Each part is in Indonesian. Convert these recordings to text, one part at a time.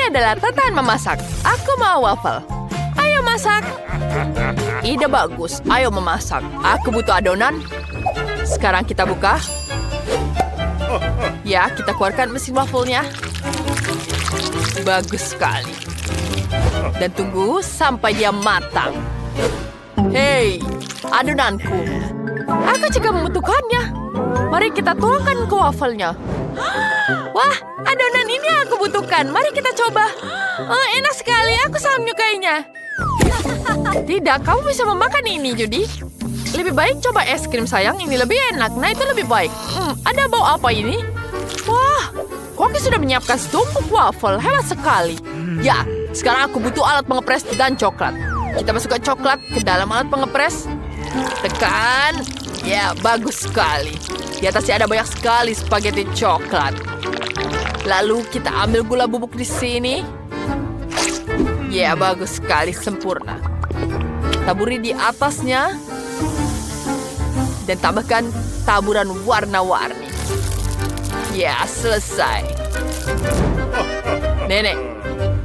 Ini adalah tantangan memasak. Aku mau waffle. Ayo masak. Ide bagus. Ayo memasak. Aku butuh adonan. Sekarang kita buka. Ya, kita keluarkan mesin wafelnya. Bagus sekali. Dan tunggu sampai dia matang. Hei, adonanku. Aku juga membutuhkannya. Mari kita tuangkan ke wafelnya. Wah, adonan ini aku butuhkan. Mari kita coba. Oh, enak sekali. Aku sangat menyukainya. Tidak, kamu bisa memakan ini, Judy. Lebih baik coba es krim, sayang. Ini lebih enak. Nah, itu lebih baik. Ada bau apa ini? Wah, Koki sudah menyiapkan setumpuk waffle. Hebat sekali. Ya, sekarang aku butuh alat pengepres dan coklat. Kita masukkan coklat ke dalam alat pengepres. Tekan. Ya, bagus sekali. Di atasnya ada banyak sekali spaghetti coklat. Lalu kita ambil gula bubuk di sini. Ya, bagus sekali, sempurna. Taburi di atasnya. Dan tambahkan taburan warna-warni. Ya, selesai. Nenek,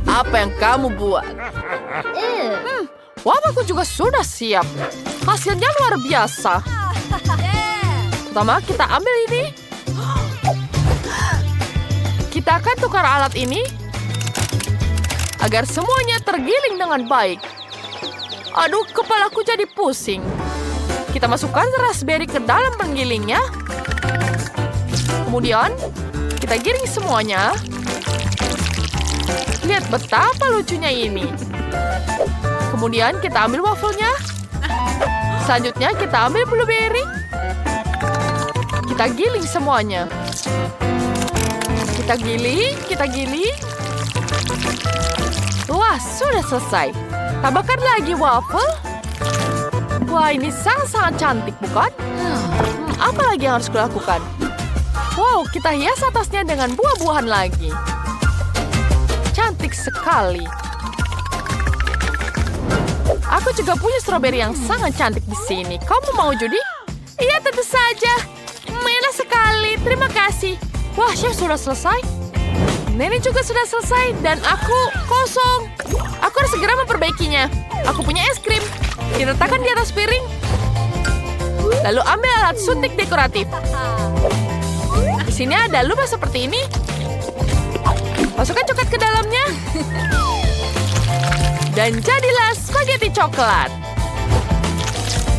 apa yang kamu buat? Wafelku juga sudah siap. Hasilnya luar biasa. Pertama, kita ambil ini. Kita akan tukar alat ini agar semuanya tergiling dengan baik. Aduh, kepalaku jadi pusing. Kita masukkan raspberry ke dalam penggilingnya. Kemudian, kita giring semuanya. Lihat betapa lucunya ini. Kemudian, kita ambil wafelnya. Selanjutnya, kita ambil blueberry. Kita giling semuanya. Kita giling. Wah, sudah selesai. Tambahkan lagi waffle. Wah, ini sangat-sangat cantik, bukan? Apa lagi yang harus kulakukan? Wow, kita hias atasnya dengan buah-buahan lagi. Cantik sekali. Aku juga punya stroberi yang sangat cantik di sini. Kamu mau, Judy? Iya, tentu saja. Enak sekali. Terima kasih. Wah, chef sudah selesai. Nenek juga sudah selesai. Dan aku kosong. Aku harus segera memperbaikinya. Aku punya es krim. Diletakkan di atas piring. Lalu ambil alat suntik dekoratif. Di sini ada lubang seperti ini. Masukkan coklat ke dalamnya. Dan jadilah spaghetti coklat.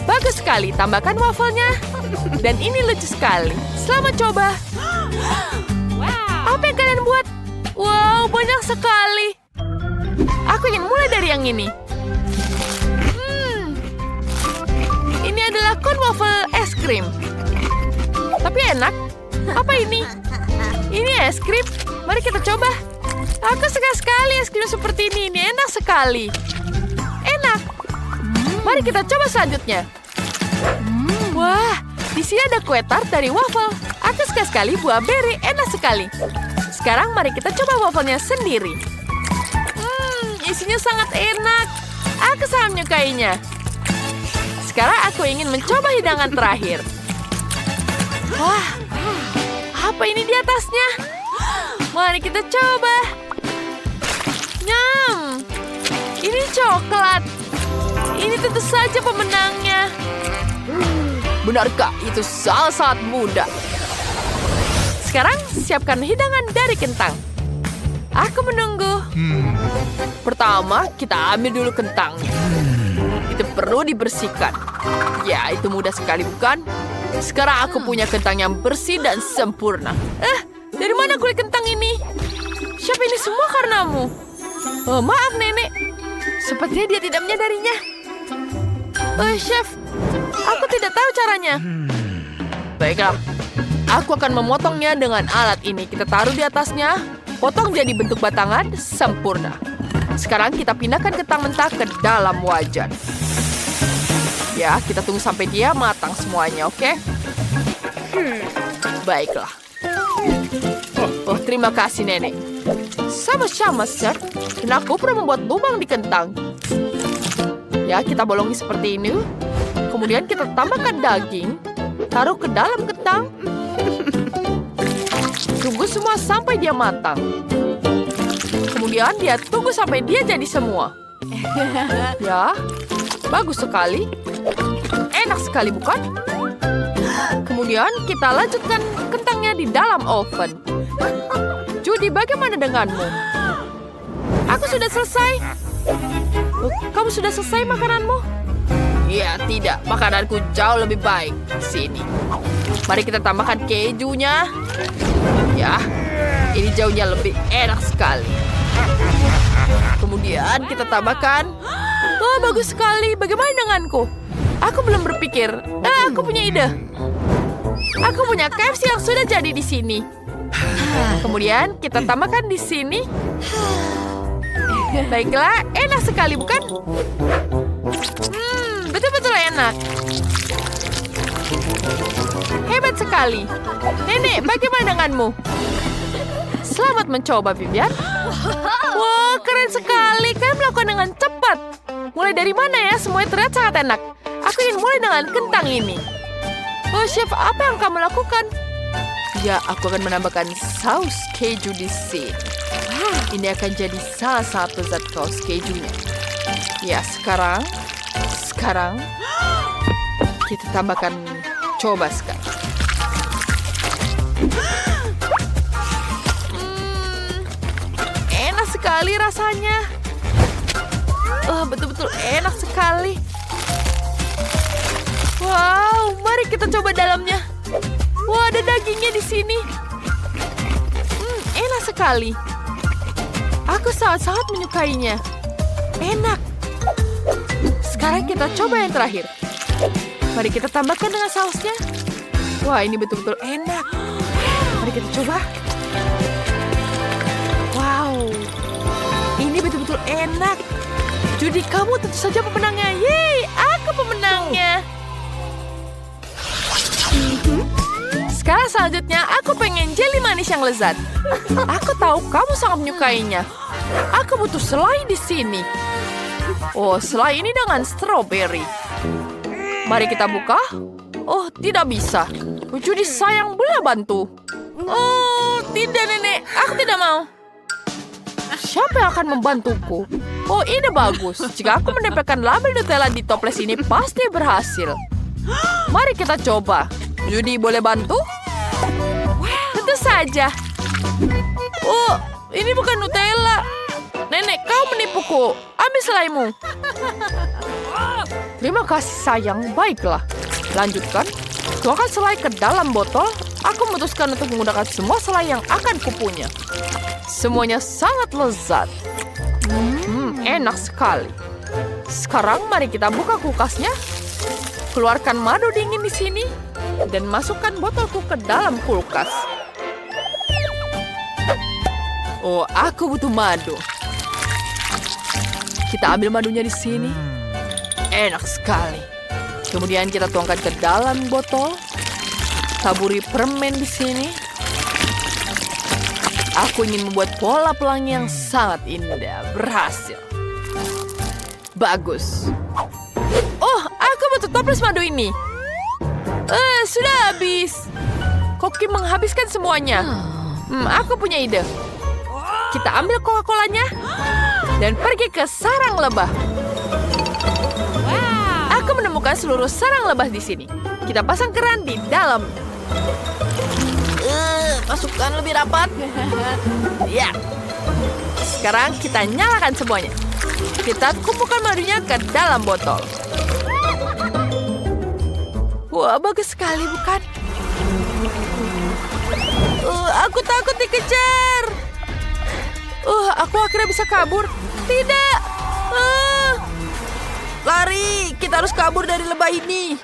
Bagus sekali. Tambahkan wafelnya. Dan ini lucu sekali. Selamat coba. Apa yang kalian buat? Wow, banyak sekali. Aku ingin mulai dari yang ini. Ini adalah cone waffle es krim. Tapi enak. Apa ini? Ini es krim. Mari kita coba. Aku suka sekali es krim seperti ini. Ini enak sekali. Enak. Mari kita coba selanjutnya. Wah, di sini ada kue tart dari waffle. Aku suka sekali buah beri. Enak sekali. Sekarang mari kita coba wafelnya sendiri. Isinya sangat enak. Aku sangat menyukainya. Sekarang aku ingin mencoba hidangan terakhir. Wah, apa ini di atasnya? Mari kita coba. Nyam. Ini coklat. Ini tentu saja pemenangnya. Benarkah itu sangat mudah? Sekarang siapkan hidangan dari kentang. Aku menunggu. Pertama, kita ambil dulu kentangnya. Itu perlu dibersihkan. Ya, itu mudah sekali, bukan? Sekarang aku punya kentang yang bersih dan sempurna. Dari mana kulit kentang ini? Siapa ini semua karenamu? Oh, maaf, Nenek. Sepertinya dia tidak menyadarinya. Chef, aku tidak tahu caranya. Baiklah. Aku akan memotongnya dengan alat ini. Kita taruh di atasnya. Potong jadi bentuk batangan. Sempurna. Sekarang kita pindahkan kentang mentah ke dalam wajan. Ya, kita tunggu sampai dia matang semuanya, oke? Baiklah. Oh, terima kasih, Nenek. Sama-sama, Sir. Dan aku pernah membuat lubang di kentang. Ya, kita bolongi seperti ini. Kemudian kita tambahkan daging. Taruh ke dalam kentang. Tunggu semua sampai dia matang. Kemudian Kemudian dia tunggu sampai dia jadi semua. Ya, bagus sekali. Enak sekali, bukan? Kemudian kita lanjutkan kentangnya di dalam oven. Judy, bagaimana denganmu? Aku sudah selesai. Oh, kamu sudah selesai makananmu? Ya, tidak. Makananku jauh lebih baik. Sini. Mari kita tambahkan kejunya. Ya, ini jauhnya lebih enak sekali. Kemudian kita tambahkan. Oh, bagus sekali. Bagaimana denganku? Aku belum berpikir. Aku punya ide. Aku punya KFC yang sudah jadi di sini. Kemudian kita tambahkan di sini. Baiklah, enak sekali, bukan? Betul-betul enak. Hebat sekali. Nenek, bagaimana denganmu? Selamat mencoba, Vivian. Wah, keren sekali. Kalian melakukan dengan cepat. Mulai dari mana ya? Semuanya terlihat sangat enak. Aku ingin mulai dengan kentang ini. Oh, chef, apa yang kamu lakukan? Ya, aku akan menambahkan saus keju di sini. Ini akan jadi salah satu zat saus kejunya. Ya, sekarang kita tambahkan. Coba sekali. Enak sekali rasanya. Betul-betul enak sekali. Wow, mari kita coba dalamnya. Wah, ada dagingnya di sini. Enak sekali. Aku sangat-sangat menyukainya. Enak. Sekarang kita coba yang terakhir. Mari kita tambahkan dengan sausnya. Wah, ini betul-betul enak. Mari kita coba. Wow, ini betul-betul enak. Judy, kamu tentu saja pemenangnya. Yeay, aku pemenangnya. Sekarang selanjutnya, aku pengen jelly manis yang lezat. Aku tahu kamu sangat menyukainya. Aku butuh selai di sini. Oh, selai ini dengan strawberry. Mari kita buka. Oh, tidak bisa. Judy, sayang, boleh bantu? Oh, tidak, Nenek. Aku tidak mau. Siapa yang akan membantuku? Oh, ini bagus. Jika aku menempelkan label Nutella di toples ini, pasti berhasil. Mari kita coba. Judy, boleh bantu? Tentu saja. Oh, ini bukan Nutella. Nenek, kau menipuku. Ambil selaimu. Terima kasih, sayang. Baiklah. Lanjutkan. Tuangkan selai ke dalam botol. Aku memutuskan untuk menggunakan semua selai yang akan kupunya. Semuanya sangat lezat. Enak sekali. Sekarang mari kita buka kulkasnya. Keluarkan madu dingin di sini. Dan masukkan botolku ke dalam kulkas. Oh, aku butuh madu. Kita ambil madunya di sini. Enak sekali. Kemudian kita tuangkan ke dalam botol. Taburi permen di sini. Aku ingin membuat pola pelangi yang sangat indah. Berhasil. Bagus. Oh, aku butuh toples madu ini. Sudah habis. Koki menghabiskan semuanya. Aku punya ide. Kita ambil Coca-Colanya dan pergi ke sarang lebah. Aku menemukan seluruh sarang lebah di sini. Kita pasang keran di dalam. Masukkan lebih rapat. Ya. Sekarang kita nyalakan semuanya. Kita kumpulkan madunya ke dalam botol. Wah, bagus sekali, bukan? Aku takut dikejar. Aku akhirnya bisa kabur. Tidak. Lari, kita harus kabur dari lebah ini.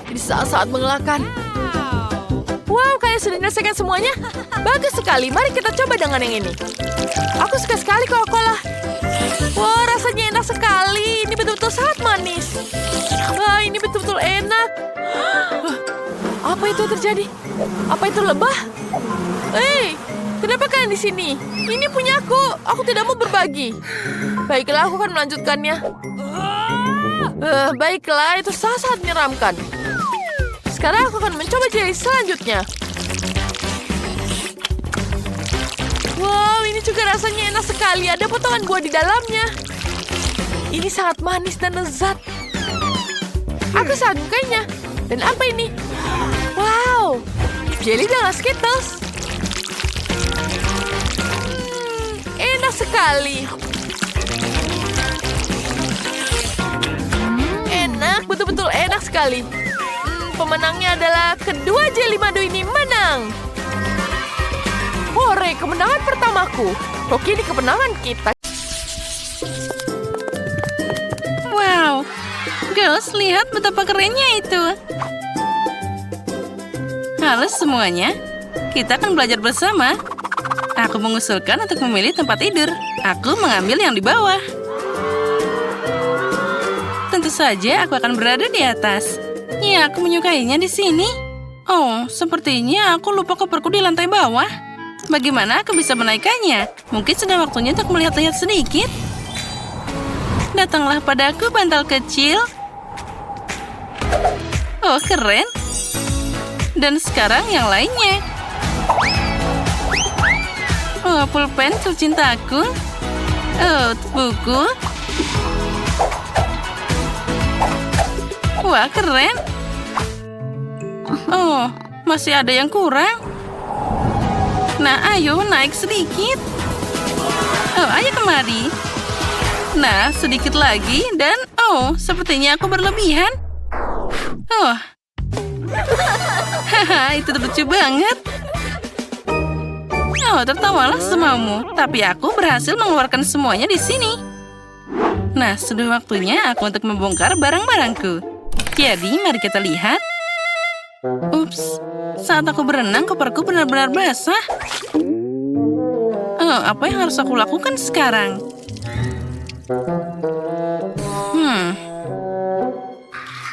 Ini sangat mengelakkan. Wow, kalian sudah menyelesaikan semuanya? Bagus sekali, mari kita coba dengan yang ini. Aku suka sekali Coca-Cola. Wah, rasanya enak sekali. Ini betul-betul sangat manis. Wah, ini betul-betul enak. Apa itu terjadi? Apa itu lebah? Hei, kenapa kalian di sini? Ini punya aku. Aku tidak mau berbagi. Baiklah, aku akan melanjutkannya. Baiklah, itu sangat menyeramkan. Sekarang aku akan mencoba jelly selanjutnya. Ini juga rasanya enak sekali. Ada potongan buah di dalamnya. Ini sangat manis dan lezat. Aku sangat sukanya. Dan apa ini? Wow, jelly dengan Skittles. Enak sekali. Enak, betul-betul enak sekali. Pemenangnya adalah kedua jelly madu ini menang. Hore, kemenangan pertamaku. Oke, ini kemenangan kita. Wow, Girls, lihat betapa kerennya itu. Halo semuanya, kita akan belajar bersama. Aku mengusulkan untuk memilih tempat tidur. Aku mengambil yang di bawah. Tentu saja aku akan berada di atas. Ya, aku menyukainya di sini. Oh, sepertinya aku lupa koperku di lantai bawah. Bagaimana aku bisa menaikkannya? Mungkin sudah waktunya untuk melihat-lihat sedikit. Datanglah padaku, bantal kecil. Oh, keren. Dan sekarang yang lainnya. Oh, pulpen tercintaku. Oh, buku. Wah, keren. Oh, masih ada yang kurang. Nah, ayo naik sedikit. Oh, ayo kemari. Nah, sedikit lagi dan sepertinya aku berlebihan. Oh. Haha, itu lucu banget. Oh, tertawalah semaumu. Tapi aku berhasil mengeluarkan semuanya di sini. Nah, sudah waktunya aku untuk membongkar barang-barangku. Jadi, mari kita lihat. Ups, saat aku berenang, koperku benar-benar basah. Oh, apa yang harus aku lakukan sekarang?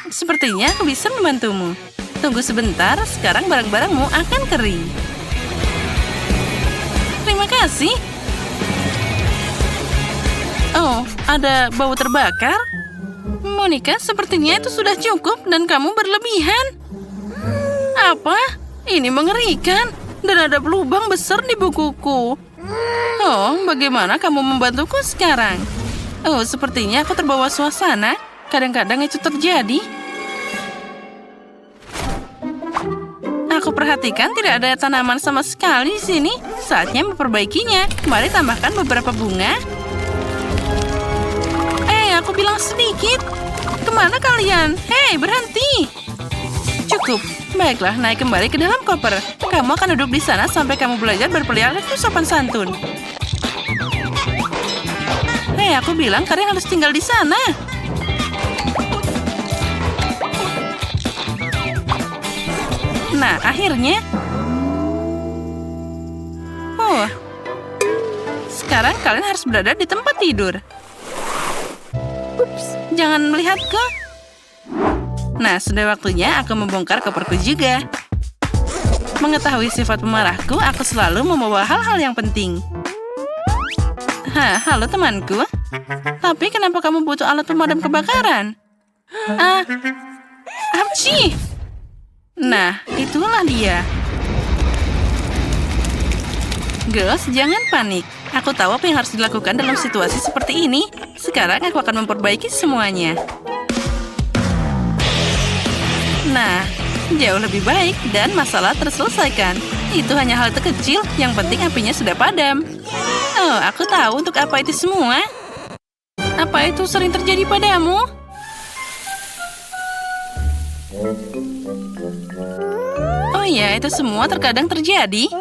Sepertinya aku bisa membantumu. Tunggu sebentar, sekarang barang-barangmu akan kering. Terima kasih. Oh, ada bau terbakar? Monica, sepertinya itu sudah cukup dan kamu berlebihan. Apa? Ini mengerikan. Dan ada lubang besar di bukuku. Oh, bagaimana kamu membantuku sekarang? Oh, sepertinya aku terbawa suasana. Kadang-kadang itu terjadi. Aku perhatikan tidak ada tanaman sama sekali di sini. Saatnya memperbaikinya. Mari tambahkan beberapa bunga. Aku bilang sedikit. Kemana kalian? Hei, berhenti. Cukup. Baiklah, naik kembali ke dalam koper. Kamu akan duduk di sana sampai kamu belajar berperilaku sopan santun. Hei, aku bilang kalian harus tinggal di sana. Nah, akhirnya. Oh. Sekarang kalian harus berada di tempat tidur. Ups, jangan melihatku. Nah, sudah waktunya aku membongkar koperku juga. Mengetahui sifat pemarahku, aku selalu membawa hal-hal yang penting. Halo temanku. Tapi kenapa kamu butuh alat pemadam kebakaran? Apci! Nah, itulah dia. Girls, jangan panik. Aku tahu apa yang harus dilakukan dalam situasi seperti ini. Sekarang aku akan memperbaiki semuanya. Nah, jauh lebih baik dan masalah terselesaikan. Itu hanya hal terkecil, yang penting apinya sudah padam. Oh, aku tahu untuk apa itu semua. Apa itu sering terjadi padamu? Oh ya, itu semua terkadang terjadi.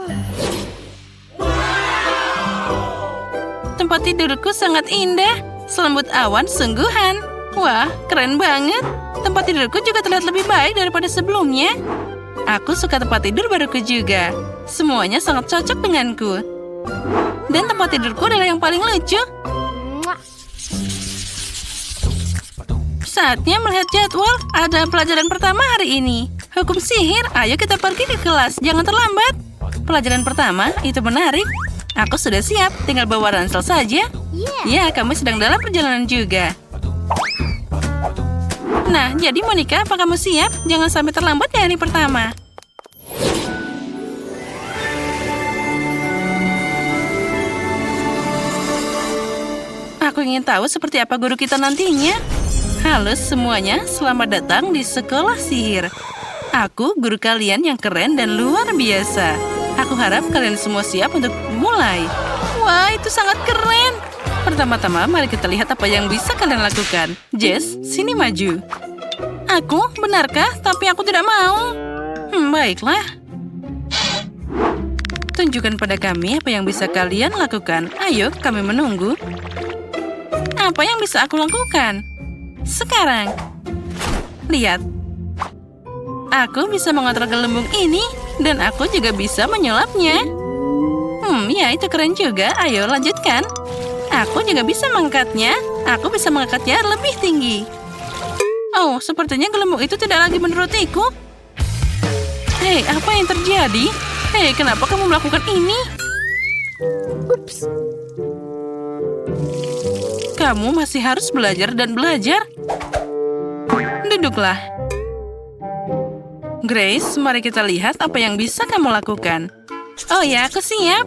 Tempat tidurku sangat indah. Selembut awan sungguhan. Wah, keren banget. Tempat tidurku juga terlihat lebih baik daripada sebelumnya. Aku suka tempat tidur baruku juga. Semuanya sangat cocok denganku. Dan tempat tidurku adalah yang paling lucu. Saatnya melihat jadwal. Ada pelajaran pertama hari ini. Hukum sihir, ayo kita pergi ke kelas. Jangan terlambat. Pelajaran pertama, itu menarik. Aku sudah siap, tinggal bawa ransel saja. Ya, kamu sedang dalam perjalanan juga. Nah, jadi Monica, apa kamu siap? Jangan sampai terlambat di hari pertama. ingin tahu seperti apa guru kita nantinya. Halo semuanya, selamat datang di Sekolah Sihir. Aku guru kalian yang keren dan luar biasa. Aku harap kalian semua siap untuk mulai. Wah, itu sangat keren. Pertama-tama, mari kita lihat apa yang bisa kalian lakukan. Jess, sini maju. Aku? Benarkah? Tapi aku tidak mau. Baiklah. Tunjukkan pada kami apa yang bisa kalian lakukan. Ayo, kami menunggu. Apa yang bisa aku lakukan? Sekarang. Lihat. Aku bisa mengontrol gelembung ini. Dan aku juga bisa menyulapnya. Ya itu keren juga. Ayo, lanjutkan. Aku juga bisa mengangkatnya. Aku bisa mengangkatnya lebih tinggi. Oh, sepertinya gelembung itu tidak lagi menurutiku. Hei, apa yang terjadi? Hei, kenapa kamu melakukan ini? Ups. Kamu masih harus belajar dan belajar. Duduklah. Grace, mari kita lihat apa yang bisa kamu lakukan. Oh ya, aku siap.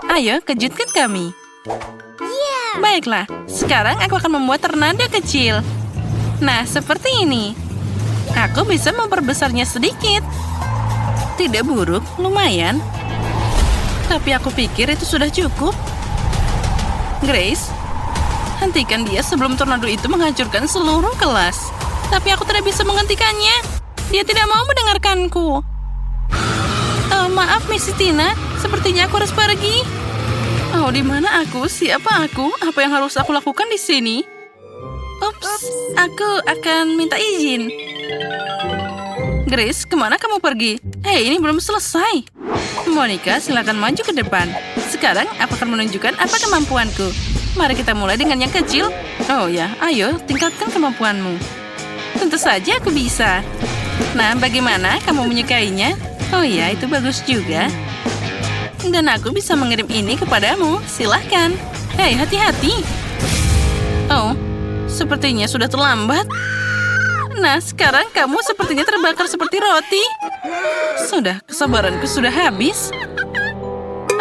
Ayo, kejutkan kami. Baiklah, sekarang aku akan membuat tornado kecil. Nah, seperti ini. Aku bisa memperbesarnya sedikit. Tidak buruk, lumayan. Tapi aku pikir itu sudah cukup. Grace, hentikan dia sebelum tornado itu menghancurkan seluruh kelas. Tapi aku tidak bisa menghentikannya. Dia tidak mau mendengarkanku. Maaf, Miss Tina. Sepertinya aku harus pergi. Oh, di mana aku? Siapa aku? Apa yang harus aku lakukan di sini? Ups, aku akan minta izin. Grace, kemana kamu pergi? Hei, ini belum selesai. Monica, silakan maju ke depan. Sekarang, aku akan menunjukkan apa kemampuanku. Mari kita mulai dengan yang kecil. Oh ya, ayo, tingkatkan kemampuanmu. Tentu saja aku bisa. Nah, bagaimana kamu menyukainya? Oh ya, itu bagus juga. Dan aku bisa mengirim ini kepadamu. Silahkan. Hei, hati-hati. Oh, sepertinya sudah terlambat. Nah, sekarang kamu sepertinya terbakar seperti roti. Sudah, kesabaranku sudah habis.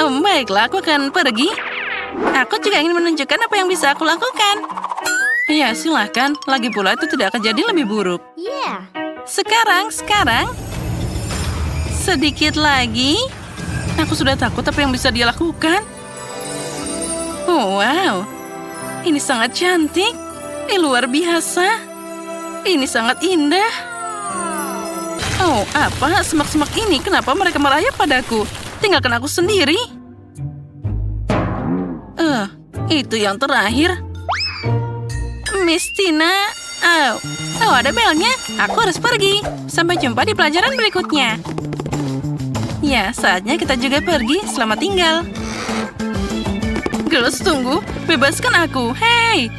Oh, baiklah, aku akan pergi. Aku juga ingin menunjukkan apa yang bisa aku lakukan. Ya, silahkan. Lagi pula itu tidak akan jadi lebih buruk. Sekarang. Sedikit lagi. Aku sudah takut apa yang bisa dia lakukan. Oh, wow. Ini sangat cantik. Ini luar biasa. Ini sangat indah. Oh, apa? Semak-semak ini, kenapa mereka merayap padaku? Tinggalkan aku sendiri. Itu yang terakhir. Miss Tina. Oh, ada belnya. Aku harus pergi. Sampai jumpa di pelajaran berikutnya. Ya, saatnya kita juga pergi. Selamat tinggal. Girls, tunggu. Bebaskan aku. Hei!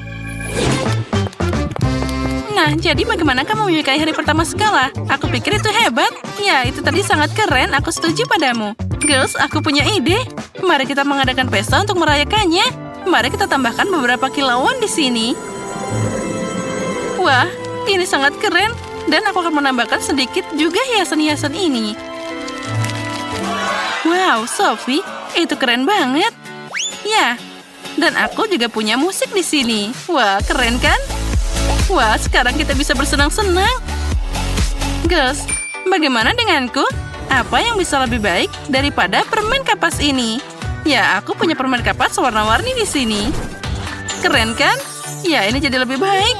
Nah, jadi bagaimana kamu menyukai hari pertama sekolah? Aku pikir itu hebat. Ya, itu tadi sangat keren. Aku setuju padamu. Girls, aku punya ide. Mari kita mengadakan pesta untuk merayakannya. Mari kita tambahkan beberapa kilauan di sini. Wah, ini sangat keren. Dan aku akan menambahkan sedikit juga hiasan-hiasan ini. Wow, Sophie, itu keren banget. Ya, dan aku juga punya musik di sini. Wah, keren kan? Wah, sekarang kita bisa bersenang-senang. Girls, bagaimana denganku? Apa yang bisa lebih baik daripada permen kapas ini? Ya, aku punya permen kapas warna-warni di sini. Keren kan? Ya, ini jadi lebih baik.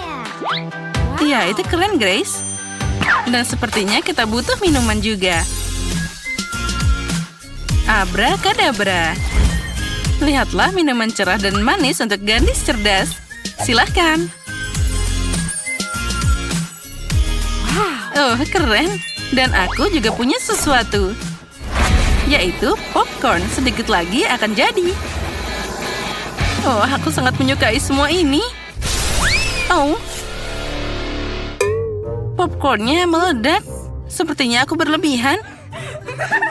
Ya, itu keren, Grace. Dan sepertinya kita butuh minuman juga. Abrakadabra. Lihatlah minuman cerah dan manis untuk gadis cerdas. Silahkan. Oh, keren. Dan aku juga punya sesuatu. Yaitu popcorn. Sedikit lagi akan jadi. Oh, aku sangat menyukai semua ini. Oh. Popcornnya meledak. Sepertinya aku berlebihan.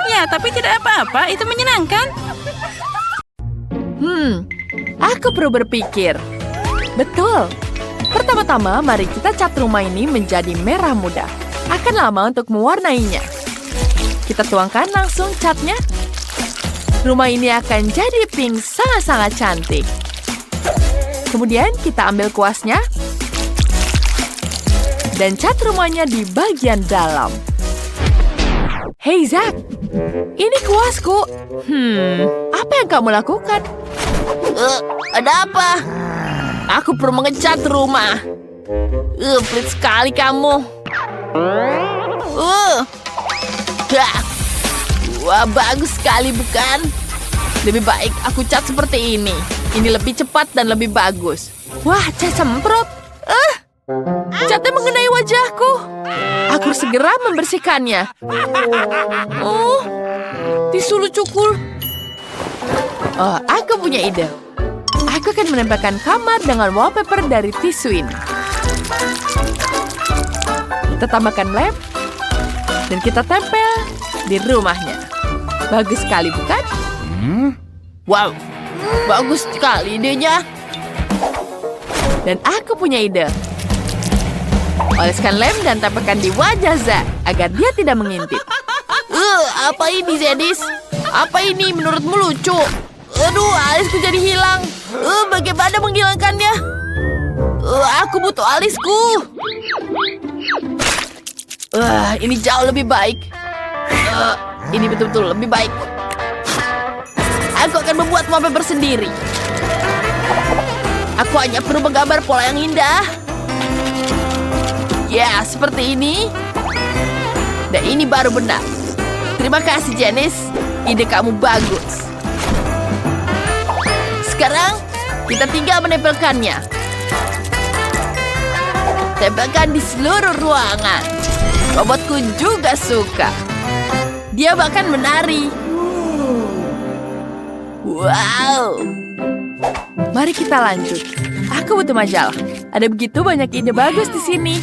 Ya, tapi tidak apa-apa. Itu menyenangkan. Aku perlu berpikir. Betul. Pertama-tama, mari kita cat rumah ini menjadi merah muda. Akan lama untuk mewarnainya. Kita tuangkan langsung catnya. Rumah ini akan jadi pink sangat-sangat cantik. Kemudian kita ambil kuasnya dan cat rumahnya di bagian dalam. Hei Zack, ini kuasku. Apa yang kamu lakukan? Ada apa? Aku perlu mengecat rumah. Pelit sekali kamu. Wah, bagus sekali bukan? Lebih baik aku cat seperti ini. Ini lebih cepat dan lebih bagus. Wah, cat semprot. Catnya mengenai wajahku. Aku segera membersihkannya. Tisu lucuku. Aku punya ide. Aku akan menempelkan kamar dengan wallpaper dari tisu ini. Kita tambahkan lem dan kita tempel di rumahnya. Bagus sekali, bukan? Wow, bagus sekali idenya. Dan aku punya ide. Oleskan lem dan tempelkan di wajah Zack agar dia tidak mengintip. Apa ini, Zedis? Apa ini menurutmu lucu? Aduh, alisku jadi hilang. Bagaimana menghilangkannya? Aku butuh alisku. Ini jauh lebih baik. Ini betul-betul lebih baik. Aku akan membuat wallpaper sendiri. Aku hanya perlu menggambar pola yang indah. Ya, seperti ini. Dan ini baru benar. Terima kasih, Janice. Ide kamu bagus. Sekarang, kita tinggal menempelkannya. Tempelkan di seluruh ruangan. Robotku juga suka. Dia bahkan menari. Wow. Mari kita lanjut. Aku butuh majalah. Ada begitu banyak ide bagus di sini.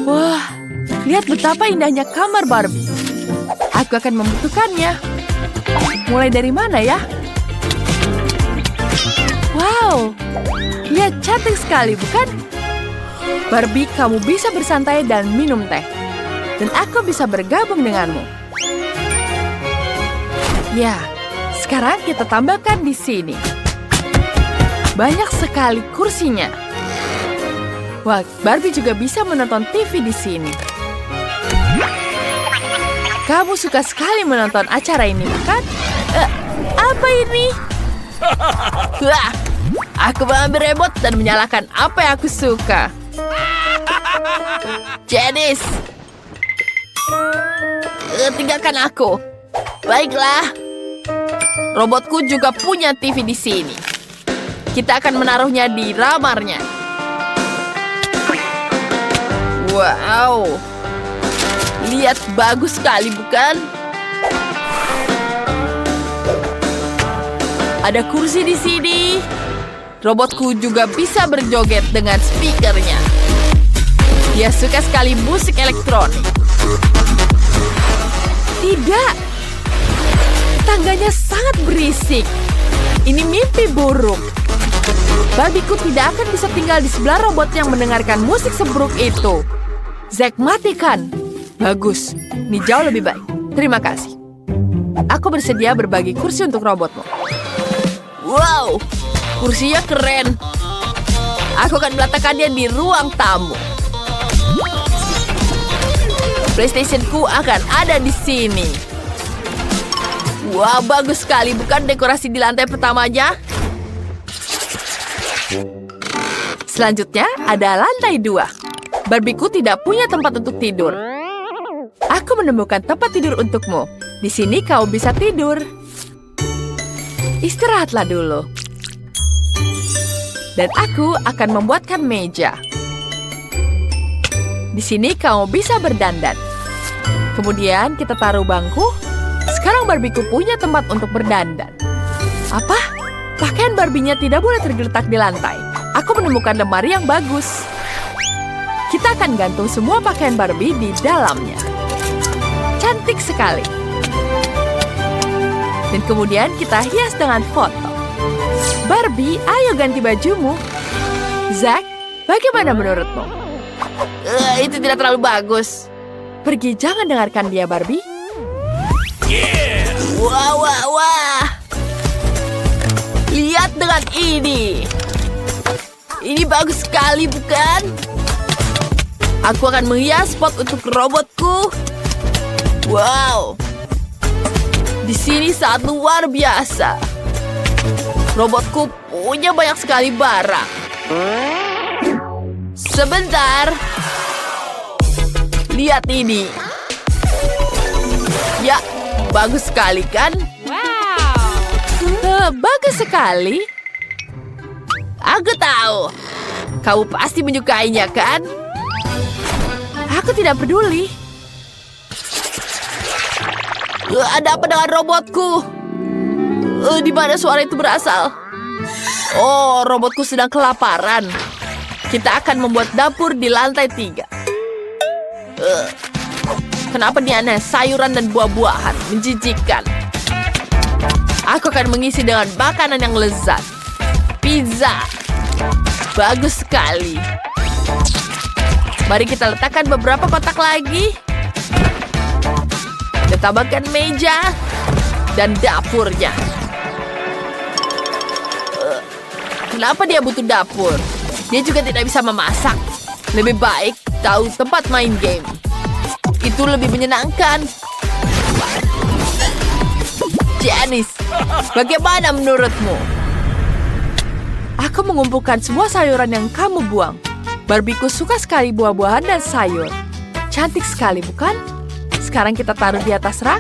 Wah, lihat betapa indahnya kamar Barbie. Aku akan membutuhkannya. Mulai dari mana ya? Wow, lihat cantik sekali, bukan? Barbie, kamu bisa bersantai dan minum teh. Dan aku bisa bergabung denganmu. Ya, sekarang kita tambahkan di sini. Banyak sekali kursinya. Wah, Barbie juga bisa menonton TV di sini. Kamu suka sekali menonton acara ini, bukan? Apa ini? Wah, aku mengambil remote dan menyalakan apa yang aku suka. Janice, tinggalkan aku. Baiklah. Robotku juga punya TV di sini. Kita akan menaruhnya di ramarnya. Wow. Lihat, bagus sekali, bukan? Ada kursi di sini. Robotku juga bisa berjoget dengan speakernya. Dia suka sekali musik elektronik. Tidak. Tangganya sangat berisik. Ini mimpi buruk. Barbieku tidak akan bisa tinggal di sebelah robot yang mendengarkan musik seburuk itu. Zack, matikan. Bagus. Ini jauh lebih baik. Terima kasih. Aku bersedia berbagi kursi untuk robotmu. Wow, kursinya keren. Aku akan meletakkannya di ruang tamu. PlayStation-ku akan ada di sini. Wah, bagus sekali. Bukan dekorasi di lantai pertamanya? Selanjutnya ada lantai 2. Barbieku tidak punya tempat untuk tidur. Aku menemukan tempat tidur untukmu. Di sini kau bisa tidur. Istirahatlah dulu. Dan aku akan membuatkan meja. Di sini kamu bisa berdandan. Kemudian kita taruh bangku. Sekarang Barbieku punya tempat untuk berdandan. Apa? Pakaian Barbie-nya tidak boleh tergeletak di lantai. Aku menemukan lemari yang bagus. Kita akan gantung semua pakaian Barbie di dalamnya. Cantik sekali. Dan kemudian kita hias dengan foto. Barbie, ayo ganti bajumu. Zack, bagaimana menurutmu? Itu tidak terlalu bagus. Pergi, jangan dengarkan dia, Barbie. Wah, wah, wah. Lihat dengan Lihat ini. Ini bagus sekali, bukan? Aku akan menghias spot untuk robotku. Wow. Di sini sangat luar biasa. Robotku punya banyak sekali barang. Sebentar. Lihat ini. Ya, bagus sekali kan? Bagus sekali. Aku tahu. Kamu pasti menyukainya, kan? Aku tidak peduli. Ada apa dengan robotku? Di mana suara itu berasal? Oh, robotku sedang kelaparan. Kita akan membuat dapur di lantai 3. Kenapa dia aneh? Sayuran dan buah-buahan. Menjijikkan. Aku akan mengisi dengan makanan yang lezat. Pizza. Bagus sekali. Mari kita letakkan beberapa kotak lagi. Dan tambahkan meja. Dan dapurnya. Kenapa dia butuh dapur? Dia juga tidak bisa memasak. Lebih baik tahu tempat main game. Itu lebih menyenangkan. Janice, bagaimana menurutmu? Aku mengumpulkan semua sayuran yang kamu buang. Barbieku suka sekali buah-buahan dan sayur. Cantik sekali, bukan? Sekarang kita taruh di atas rak.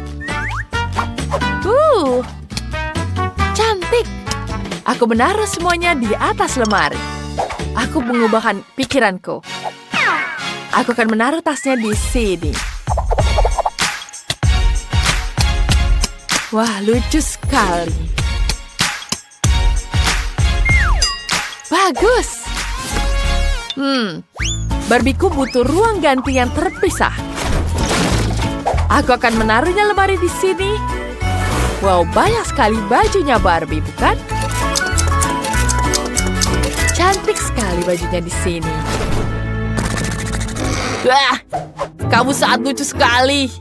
Cantik. Aku menaruh semuanya di atas lemari. Aku mengubahkan pikiranku. Aku akan menaruh tasnya di sini. Wah, lucu sekali. Bagus. Barbieku butuh ruang ganti yang terpisah. Aku akan menaruhnya lemari di sini. Wow, banyak sekali bajunya Barbie, bukan? Cantik sekali bajunya di sini. Wah, kamu sangat lucu sekali.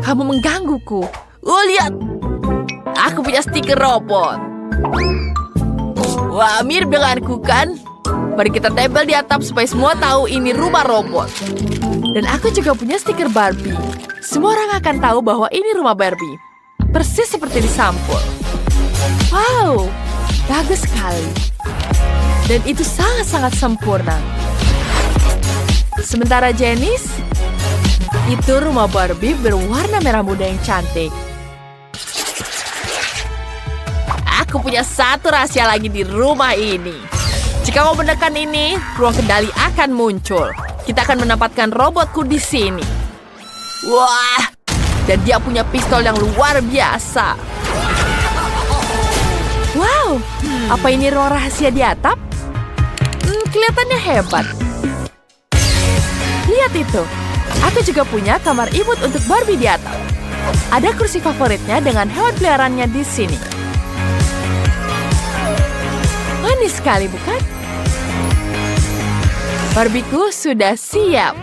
Kamu menggangguku. Lihat. Aku punya stiker robot. Wah, mirip denganku kan? Mari kita tempel di atap supaya semua tahu ini rumah robot. Dan aku juga punya stiker Barbie. Semua orang akan tahu bahwa ini rumah Barbie. Persis seperti di sampul. Wow, bagus sekali. Dan itu sangat-sangat sempurna. Sementara Janice, itu rumah Barbie berwarna merah muda yang cantik. Aku punya satu rahasia lagi di rumah ini. Jika kau menekan ini, ruang kendali akan muncul. Kita akan menempatkan robotku di sini. Wah, dan dia punya pistol yang luar biasa. Wow, apa ini ruang rahasia di atap? Kelihatannya hebat. Lihat itu. Aku juga punya kamar imut untuk Barbie di atap. Ada kursi favoritnya dengan hewan peliharaannya di sini. Manis sekali, bukan? Barbieku sudah siap.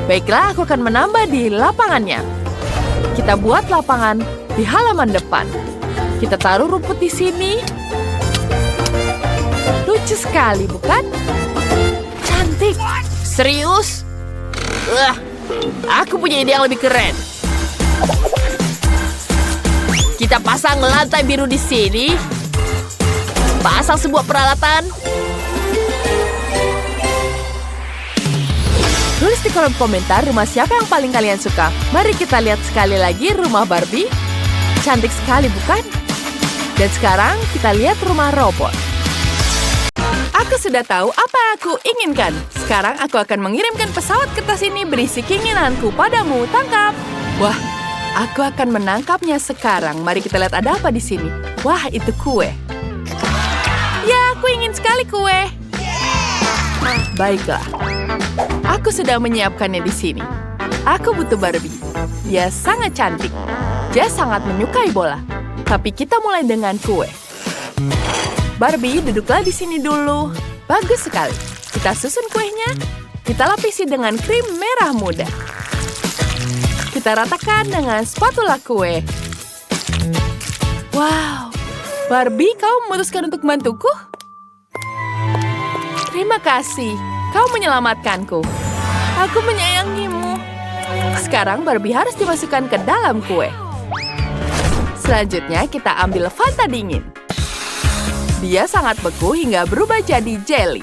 Baiklah, aku akan menambah di lapangannya. Kita buat lapangan di halaman depan. Kita taruh rumput di sini. Lucu sekali, bukan? Cantik. Serius? Aku punya ide yang lebih keren. Kita pasang lantai biru di sini. Pasang sebuah peralatan. Tulis di kolom komentar rumah siapa yang paling kalian suka. Mari kita lihat sekali lagi rumah Barbie. Cantik sekali, bukan? Dan sekarang kita lihat rumah robot. Aku sudah tahu apa yang aku inginkan. Sekarang aku akan mengirimkan pesawat kertas ini berisi keinginanku padamu. Tangkap! Wah, aku akan menangkapnya sekarang. Mari kita lihat ada apa di sini. Wah, itu kue. Ya, aku ingin sekali kue. Baiklah. Aku sudah menyiapkannya di sini. Aku butuh Barbie. Dia sangat cantik. Dia sangat menyukai bola. Tapi kita mulai dengan kue. Barbie, duduklah di sini dulu. Bagus sekali. Kita susun kuenya. Kita lapisi dengan krim merah muda. Kita ratakan dengan spatula kue. Wow, Barbie, kau memutuskan untuk membantuku? Terima kasih, kau menyelamatkanku. Aku menyayangimu. Sekarang Barbie harus dimasukkan ke dalam kue. Selanjutnya kita ambil Fanta dingin. Dia sangat beku hingga berubah jadi jelly.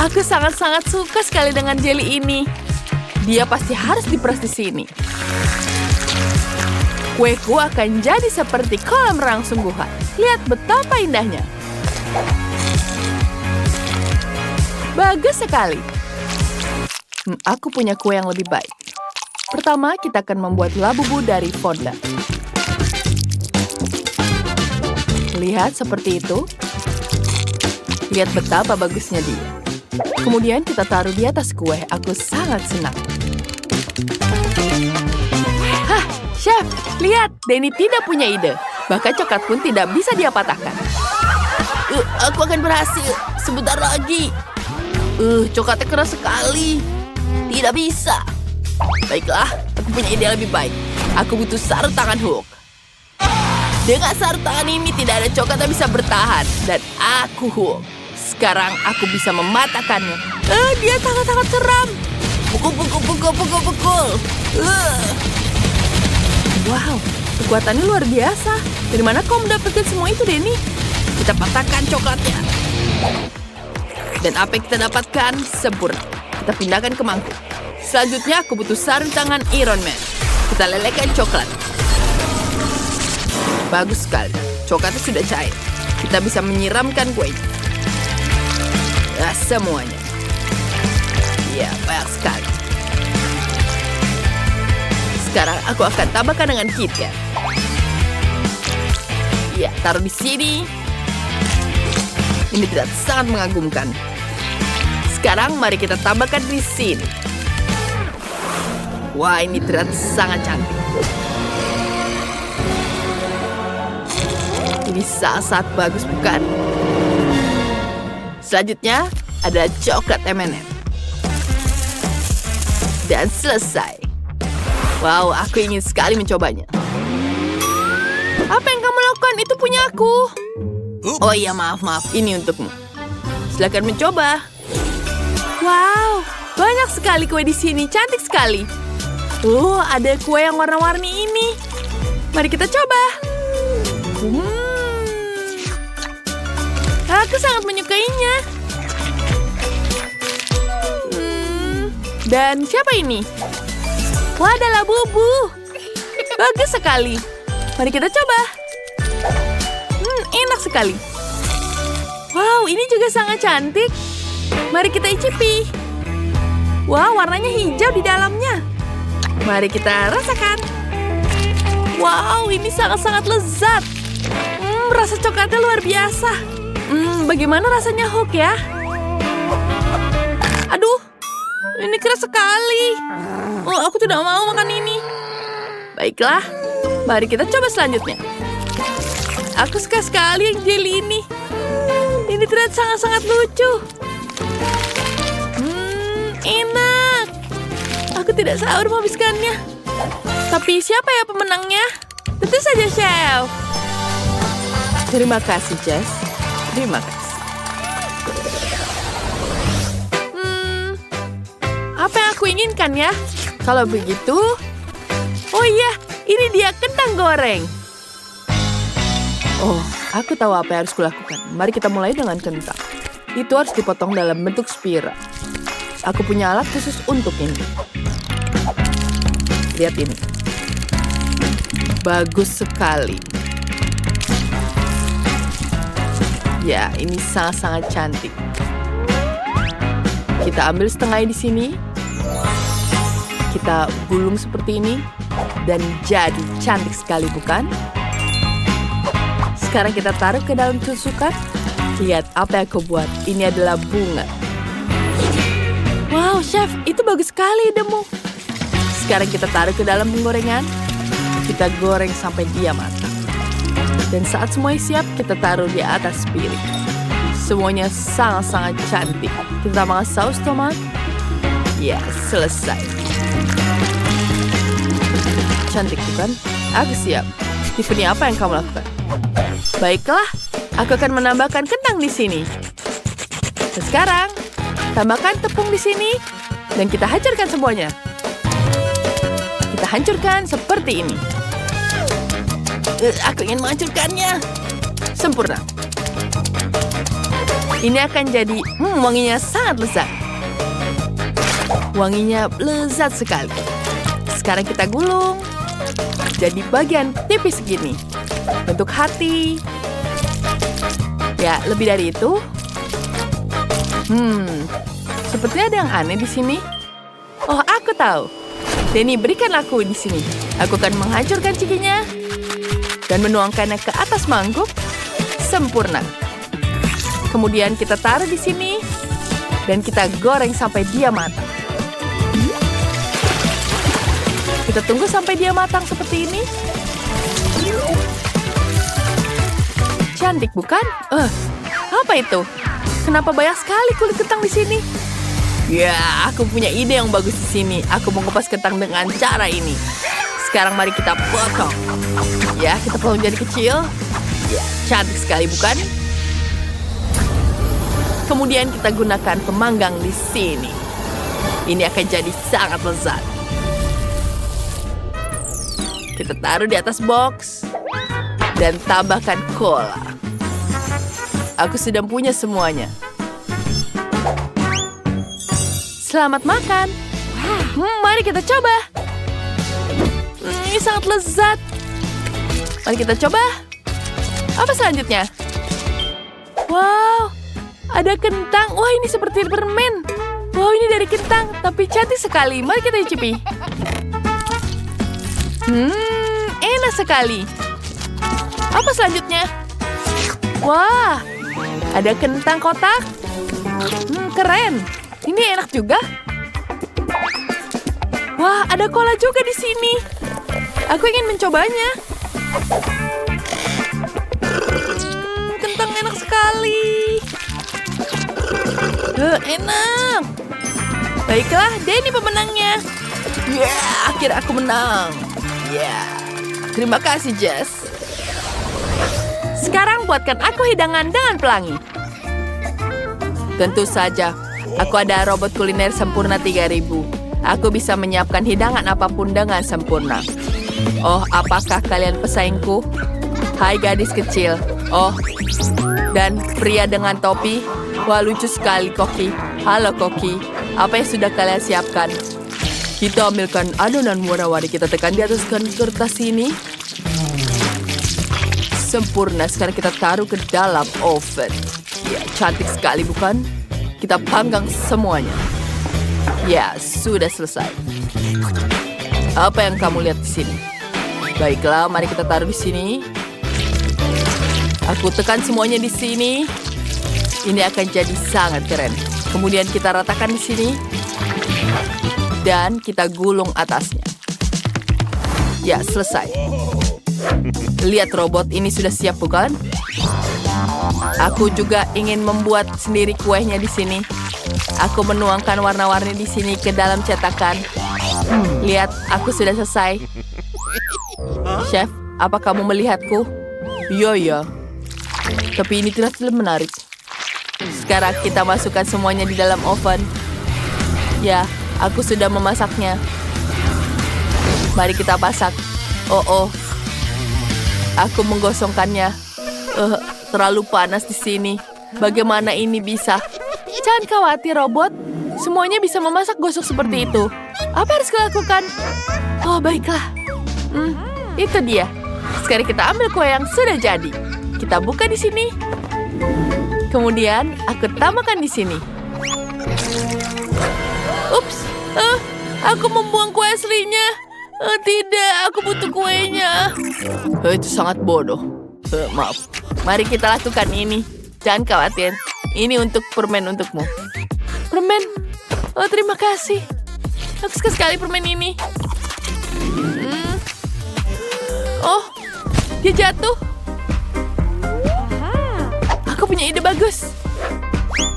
Aku sangat-sangat suka sekali dengan jelly ini. Dia pasti harus diperas di sini. Kueku akan jadi seperti kolam renang sungguhan. Lihat betapa indahnya. Bagus sekali. Aku punya kue yang lebih baik. Pertama, kita akan membuat labubu dari fondant. Lihat seperti itu. Lihat betapa bagusnya dia. Kemudian kita taruh di atas kue. Aku sangat senang. Hah, Chef, lihat. Denny tidak punya ide. Bahkan coklat pun tidak bisa dia patahkan. Aku akan berhasil. Sebentar lagi. Coklatnya keras sekali. Tidak bisa. Baiklah, aku punya ide lebih baik. Aku butuh sarung tangan Hook. Dengan sarung tangan ini tidak ada coklat yang bisa bertahan. Dan aku Hook. Sekarang aku bisa mematahkannya. Dia sangat-sangat seram. Pukul. Wow, kekuatannya luar biasa. Dari mana kau mendapatkan semua itu, Denny? Kita patahkan coklatnya. Dan apa yang kita dapatkan sempurna. Kita pindahkan ke mangkuk. Selanjutnya aku butuh sarung tangan Iron Man. Kita lelehkan coklat. Bagus sekali. Coklatnya sudah cair. Kita bisa menyiramkan kuenya. Ya, semuanya. Ya, banyak sekali. Sekarang aku akan tambahkan dengan KitKat. Ya, taruh di sini. Ini tidak sangat mengagumkan. Sekarang mari kita tambahkan di sini. Wah, ini terlihat sangat cantik. Ini sangat bagus, bukan? Selanjutnya adalah coklat M&M. Dan selesai. Wow, aku ingin sekali mencobanya. Apa yang kamu lakukan? Itu punya aku. Oh iya, maaf. Ini untukmu. Silakan mencoba. Wow, banyak sekali kue di sini. Cantik sekali. Ada kue yang warna-warni ini. Mari kita coba. Aku sangat menyukainya. Dan siapa ini? Wah, ada labubu. Bagus sekali. Mari kita coba. Enak sekali. Wow, ini juga sangat cantik. Mari kita icipi. Wow, warnanya hijau di dalamnya. Mari kita rasakan. Wow, ini sangat-sangat lezat. Rasa coklatnya luar biasa. Bagaimana rasanya Hook ya? Aduh, ini keras sekali. Aku tidak mau makan ini. Baiklah, mari kita coba selanjutnya. Aku suka sekali yang jelly ini. Ini terlihat sangat-sangat lucu. Enak. Aku tidak sabar menghabiskannya. Tapi siapa ya pemenangnya? Tentu saja Chef. Terima kasih, Jess. Terima kasih. Apa yang aku inginkan ya? Kalau begitu... Oh iya, ini dia kentang goreng. Oh, aku tahu apa yang harus kulakukan. Mari kita mulai dengan kentang. Itu harus dipotong dalam bentuk spiral. Aku punya alat khusus untuk ini. Lihat ini. Bagus sekali. Ya, ini sangat-sangat cantik. Kita ambil setengahnya di sini. Kita gulung seperti ini. Dan jadi cantik sekali, bukan? Sekarang kita taruh ke dalam tusukan. Lihat apa yang aku buat. Ini adalah bunga. Wow, Chef, itu bagus sekali idemu. Sekarang kita taruh ke dalam penggorengan. Kita goreng sampai dia matang. Dan saat semuanya siap, kita taruh di atas piring. Semuanya sangat-sangat cantik. Kita tambahkan saus tomat. Ya, selesai. Cantik bukan? Aku siap. Tiffany, apa yang kamu lakukan? Baiklah, aku akan menambahkan kentang di sini. Dan sekarang, tambahkan tepung di sini dan kita hancurkan semuanya. Kita hancurkan seperti ini. Aku ingin menghancurkannya. Sempurna. Ini akan jadi, wanginya sangat lezat. Wanginya lezat sekali. Sekarang kita gulung. Jadi bagian tipis segini. Bentuk hati. Ya, lebih dari itu. Sepertinya ada yang aneh di sini. Oh, aku tahu. Denny, berikan aku di sini. Aku akan menghancurkan cikinya dan menuangkannya ke atas mangkuk. Sempurna. Kemudian kita taruh di sini dan kita goreng sampai dia matang. Kita tunggu sampai dia matang seperti ini. Cantik, bukan? Apa itu? Kenapa banyak sekali kulit kentang di sini? Ya, aku punya ide yang bagus di sini. Aku mau kupas kentang dengan cara ini. Sekarang mari kita potong. Ya, kita potong jadi kecil. Ya, cantik sekali, bukan? Kemudian kita gunakan pemanggang di sini. Ini akan jadi sangat lezat. Kita taruh di atas box dan tambahkan cola. Aku sudah punya semuanya. Selamat makan. Mari kita coba. Ini sangat lezat. Mari kita coba. Apa selanjutnya? Wow, ada kentang. Wah, ini seperti permen. Wow, ini dari kentang, tapi cantik sekali. Mari kita icipi. Enak sekali. Apa selanjutnya? Wah, ada kentang kotak. Keren. Ini enak juga. Wah, ada cola juga di sini. Aku ingin mencobanya. Kentang enak sekali. Enak. Baiklah, Denny pemenangnya. Akhirnya aku menang. Terima kasih, Jess. Sekarang buatkan aku hidangan dengan pelangi. Tentu saja, aku ada robot kuliner sempurna 3000. Aku bisa menyiapkan hidangan apapun dengan sempurna. Oh, apakah kalian pesaingku? Hai gadis kecil. Oh, dan pria dengan topi. Wah, lucu sekali, Koki. Halo, Koki. Apa yang sudah kalian siapkan? Kita ambilkan adonan warna-warni. Kita tekan di atas kertas ini. Sempurna. Sekarang kita taruh ke dalam oven. Ya, cantik sekali, bukan? Kita panggang semuanya. Ya, sudah selesai. Apa yang kamu lihat di sini? Baiklah, mari kita taruh di sini. Aku tekan semuanya di sini. Ini akan jadi sangat keren. Kemudian kita ratakan di sini. Dan kita gulung atasnya. Ya, selesai. Lihat robot ini sudah siap, bukan? Aku juga ingin membuat sendiri kuenya di sini. Aku menuangkan warna-warni di sini ke dalam cetakan. Lihat, aku sudah selesai. Chef, apa kamu melihatku? Iya. Tapi ini tidak menarik. Sekarang kita masukkan semuanya di dalam oven. Ya, aku sudah memasaknya. Mari kita masak. Oh. Aku menggosongkannya. Terlalu panas di sini. Bagaimana ini bisa? Jangan khawatir, robot. Semuanya bisa memasak gosok seperti itu. Apa harus kulakukan? Oh, baiklah. Itu dia. Sekarang kita ambil kue yang sudah jadi. Kita buka di sini. Kemudian aku tambahkan di sini. Ups, aku membuang kue aslinya. Tidak, aku butuh kuenya. Itu sangat bodoh. Maaf. Mari kita lakukan ini. Jangan khawatir. Ini untuk permen untukmu. Permen? Oh, terima kasih. Aku suka sekali permen ini. Oh, dia jatuh. Aku punya ide bagus.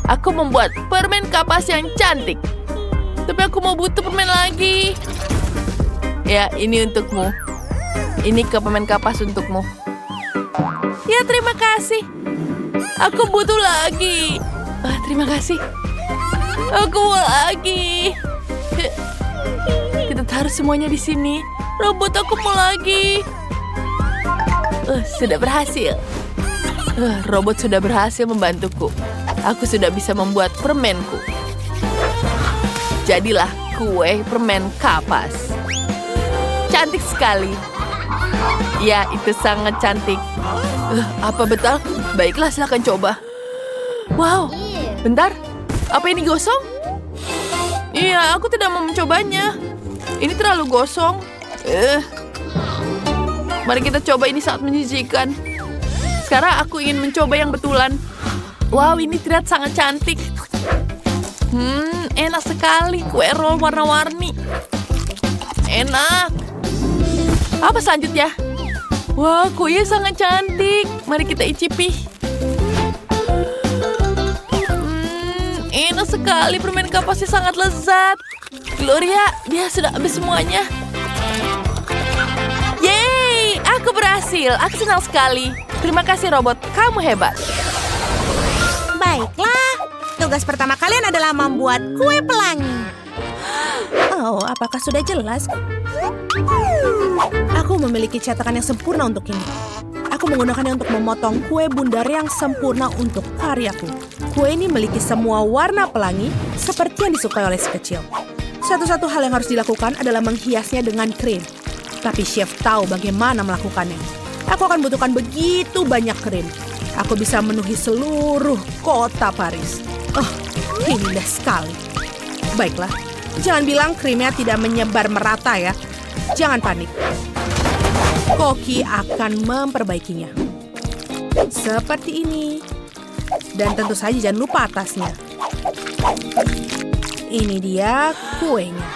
Aku membuat permen kapas yang cantik. Tapi aku mau butuh permen lagi. Ya, ini untukmu. Ini ke permen kapas untukmu. Ya, terima kasih. Aku butuh lagi. Terima kasih. Aku mau lagi. Kita taruh semuanya di sini. Robot, aku mau lagi. Sudah berhasil. Robot sudah berhasil membantuku. Aku sudah bisa membuat permenku. Jadilah kue permen kapas. Cantik sekali. Ya, itu sangat cantik. Apa betul? Baiklah, silakan coba. Wow, bentar. Apa ini gosong? Iya, aku tidak mau mencobanya. Ini terlalu gosong. Mari kita coba, ini sangat menjijikan. Sekarang aku ingin mencoba yang betulan. Wow, ini terlihat sangat cantik. Enak sekali. Kue roll warna-warni. Enak. Apa selanjutnya? Wah, kue sangat cantik. Mari kita icipi. Enak sekali. Permen kapasnya sangat lezat. Gloria, dia sudah habis semuanya. Yeay, aku berhasil. Aku senang sekali. Terima kasih, robot. Kamu hebat. Baiklah, tugas pertama kalian adalah membuat kue pelangi. Oh, apakah sudah jelas? Aku memiliki cetakan yang sempurna untuk ini. Aku menggunakannya untuk memotong kue bundar yang sempurna untuk karyaku. Kue ini memiliki semua warna pelangi seperti yang disukai oleh si kecil. Satu-satu hal yang harus dilakukan adalah menghiasnya dengan krim. Tapi chef tahu bagaimana melakukannya. Aku akan butuhkan begitu banyak krim. Aku bisa memenuhi seluruh kota Paris. Indah sekali. Baiklah, jangan bilang krimnya tidak menyebar merata ya. Jangan panik. Koki akan memperbaikinya. Seperti ini. Dan tentu saja jangan lupa atasnya. Ini dia kuenya.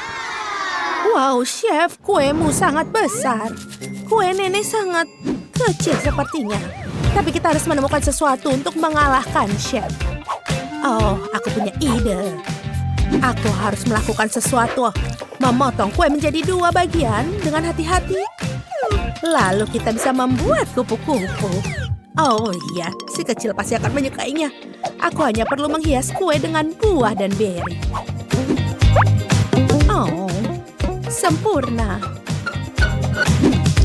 Wow, chef, kuemu sangat besar. Kue nenek sangat kecil sepertinya. Tapi kita harus menemukan sesuatu untuk mengalahkan chef. Oh, aku punya ide. Aku harus melakukan sesuatu. Memotong kue menjadi 2 bagian dengan hati-hati. Lalu kita bisa membuat kupu-kupu. Oh iya, si kecil pasti akan menyukainya. Aku hanya perlu menghias kue dengan buah dan beri. Oh, sempurna.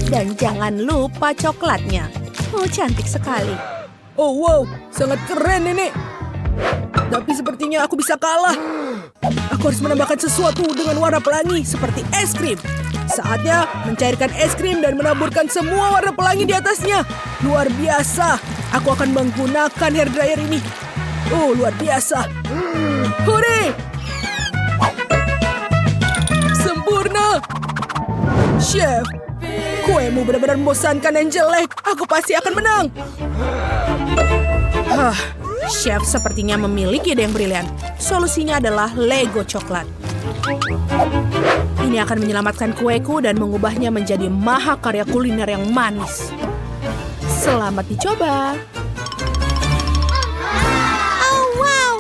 Dan jangan lupa coklatnya. Oh, cantik sekali. Oh wow, sangat keren nenek. Tapi sepertinya aku bisa kalah. Aku harus menambahkan sesuatu dengan warna pelangi seperti es krim. Saatnya mencairkan es krim dan menaburkan semua warna pelangi di atasnya. Luar biasa. Aku akan menggunakan hair dryer ini. Oh, luar biasa. Hore! Sempurna. Chef, kuemu benar-benar membosankan dan jelek. Aku pasti akan menang. Chef sepertinya memiliki ide yang brilian. Solusinya adalah Lego coklat. Ini akan menyelamatkan kueku dan mengubahnya menjadi mahakarya kuliner yang manis. Selamat dicoba. Oh wow,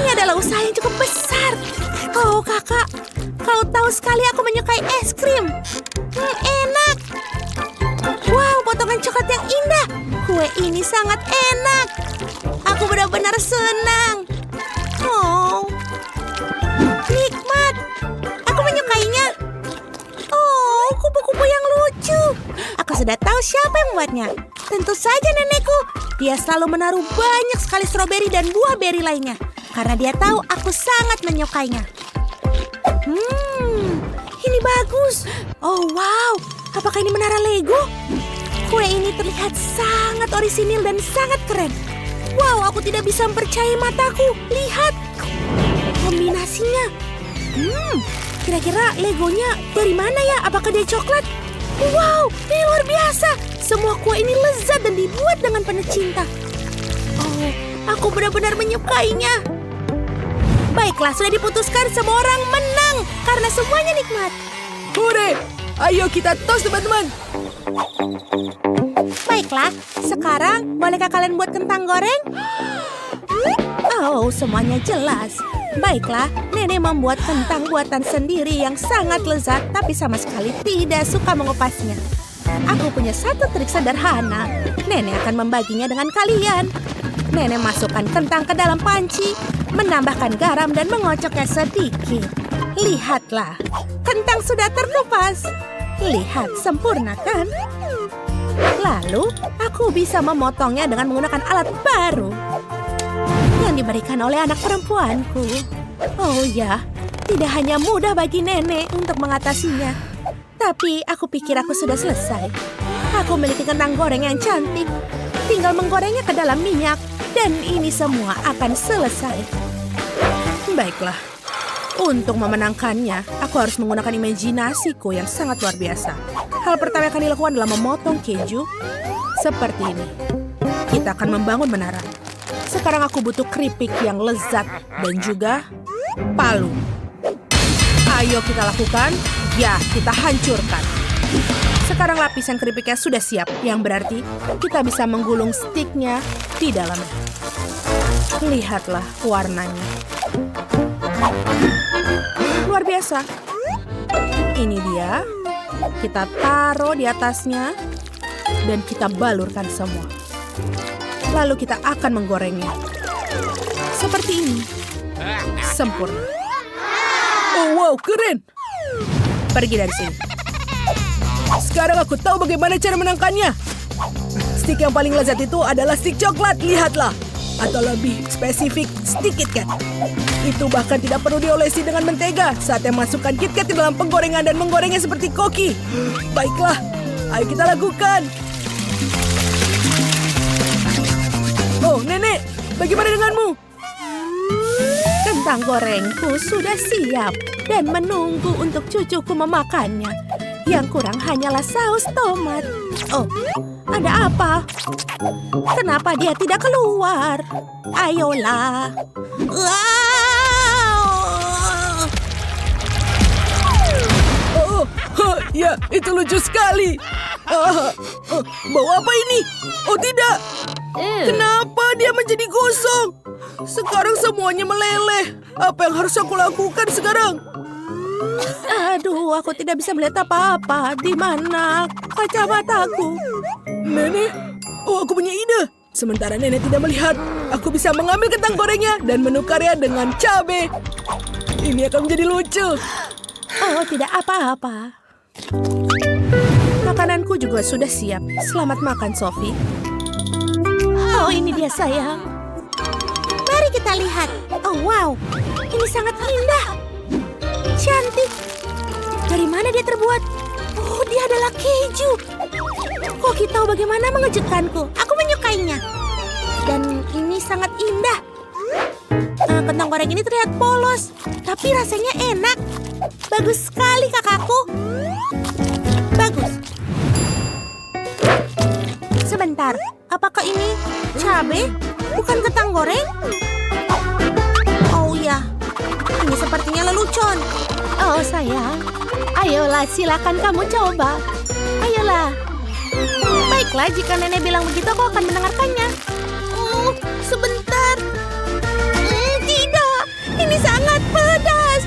ini adalah usaha yang cukup besar. Oh kakak, kau tahu sekali aku menyukai es krim. Enak. Wow, potongan coklat yang indah. Kue ini sangat enak. Aku benar-benar senang. Oh, nikmat. Aku menyukainya. Oh, kupu-kupu yang lucu. Aku sudah tahu siapa yang membuatnya. Tentu saja nenekku. Dia selalu menaruh banyak sekali stroberi dan buah beri lainnya. Karena dia tahu aku sangat menyukainya. Ini bagus. Oh wow, apakah ini menara Lego? Kue ini terlihat sangat orisinil dan sangat keren. Wow, aku tidak bisa mempercayai mataku. Lihat kombinasinya. Kira-kira Legonya dari mana ya? Apakah dia coklat? Wow, ini luar biasa. Semua kue ini lezat dan dibuat dengan penuh cinta. Oh, aku benar-benar menyukainya. Baiklah, sudah diputuskan semua orang menang karena semuanya nikmat. Hore! Ayo kita tos teman-teman. Baiklah, sekarang bolehkah kalian buat kentang goreng? Oh, semuanya jelas. Baiklah, nenek membuat kentang buatan sendiri yang sangat lezat tapi sama sekali tidak suka mengupasnya. Aku punya satu trik sederhana. Nenek akan membaginya dengan kalian. Nenek masukkan kentang ke dalam panci, menambahkan garam dan mengocoknya sedikit. Lihatlah, kentang sudah terkupas. Lihat, sempurna kan? Lalu, aku bisa memotongnya dengan menggunakan alat baru yang diberikan oleh anak perempuanku. Oh ya, tidak hanya mudah bagi nenek untuk mengatasinya. Tapi aku pikir aku sudah selesai. Aku memiliki kentang goreng yang cantik. Tinggal menggorengnya ke dalam minyak. Dan ini semua akan selesai. Baiklah. Untuk memenangkannya, aku harus menggunakan imajinasiku yang sangat luar biasa. Hal pertama yang akan dilakukan adalah memotong keju seperti ini. Kita akan membangun menara. Sekarang aku butuh keripik yang lezat dan juga palu. Ayo kita lakukan. Ya, kita hancurkan. Sekarang lapisan keripiknya sudah siap, yang berarti kita bisa menggulung stiknya di dalamnya. Lihatlah warnanya. Luar biasa. Ini dia. Kita taruh di atasnya dan kita balurkan semua. Lalu kita akan menggorengnya. Seperti ini. Sempurna. Oh wow, keren. Pergi dari sini. Sekarang aku tahu bagaimana cara menangkannya. Stik yang paling lezat itu adalah stik coklat, lihatlah. Atau lebih spesifik, stik KitKat. Itu bahkan tidak perlu diolesi dengan mentega. Saatnya masukkan KitKat ke dalam penggorengan dan menggorengnya seperti koki. Baiklah, ayo kita lakukan. Oh, Nenek, bagaimana denganmu? Kentang gorengku sudah siap dan menunggu untuk cucuku memakannya. Yang kurang hanyalah saus tomat. Oh, ada apa? Kenapa dia tidak keluar? Ayolah. Wow! Ya, itu lucu sekali. Bau apa ini? Oh tidak. Kenapa dia menjadi gosong? Sekarang semuanya meleleh. Apa yang harus aku lakukan sekarang? Aduh, aku tidak bisa melihat apa-apa. Di mana kacamataku? Nenek, aku punya ide. Sementara Nenek tidak melihat, aku bisa mengambil kentang gorengnya dan menukarnya dengan cabai. Ini akan menjadi lucu. Oh, tidak apa-apa. Makananku juga sudah siap. Selamat makan, Sophie. Oh, ini dia, sayang. Mari kita lihat. Oh, wow. Ini sangat indah. Cantik. Dari mana dia terbuat? Oh, dia adalah keju. Koki tahu bagaimana mengejutkanku. Aku menyukainya. Dan ini sangat indah. Kentang goreng ini terlihat polos, tapi rasanya enak. Bagus sekali, kakakku. Bagus. Sebentar, apakah ini cabai? Bukan kentang goreng? Oh ya, ini sepertinya lelucon. Oh sayang, ayolah silakan kamu coba. Ayolah. Baiklah, jika nenek bilang begitu aku akan mendengarkannya. Oh, sebentar. Tidak, ini sangat pedas.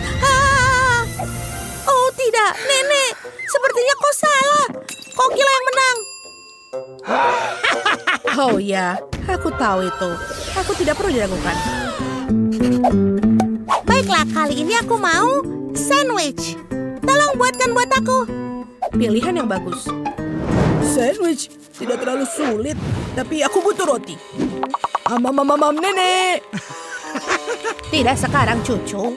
Oh tidak, nenek. Sepertinya kau salah. Kokilah yang menang. Oh ya, aku tahu itu. Aku tidak perlu diragukan. Baiklah, kali ini aku mau sandwich. Tolong buatkan buat aku. Pilihan yang bagus. Sandwich tidak terlalu sulit, tapi aku butuh roti. Mamam, Nenek. Tidak sekarang, cucu.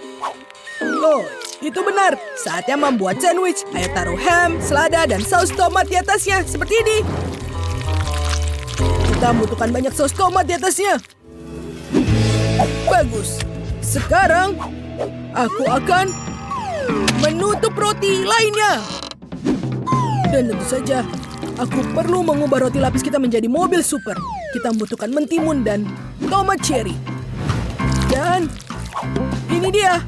Oh, itu benar. Saatnya membuat sandwich. Ayo taruh ham, selada, dan saus tomat di atasnya. Seperti ini. Kita membutuhkan banyak saus tomat di atasnya. Bagus. Sekarang, aku akan menutup roti lainnya. Dan tentu saja, aku perlu mengubah roti lapis kita menjadi mobil super. Kita membutuhkan mentimun dan tomat cherry. Dan ini dia.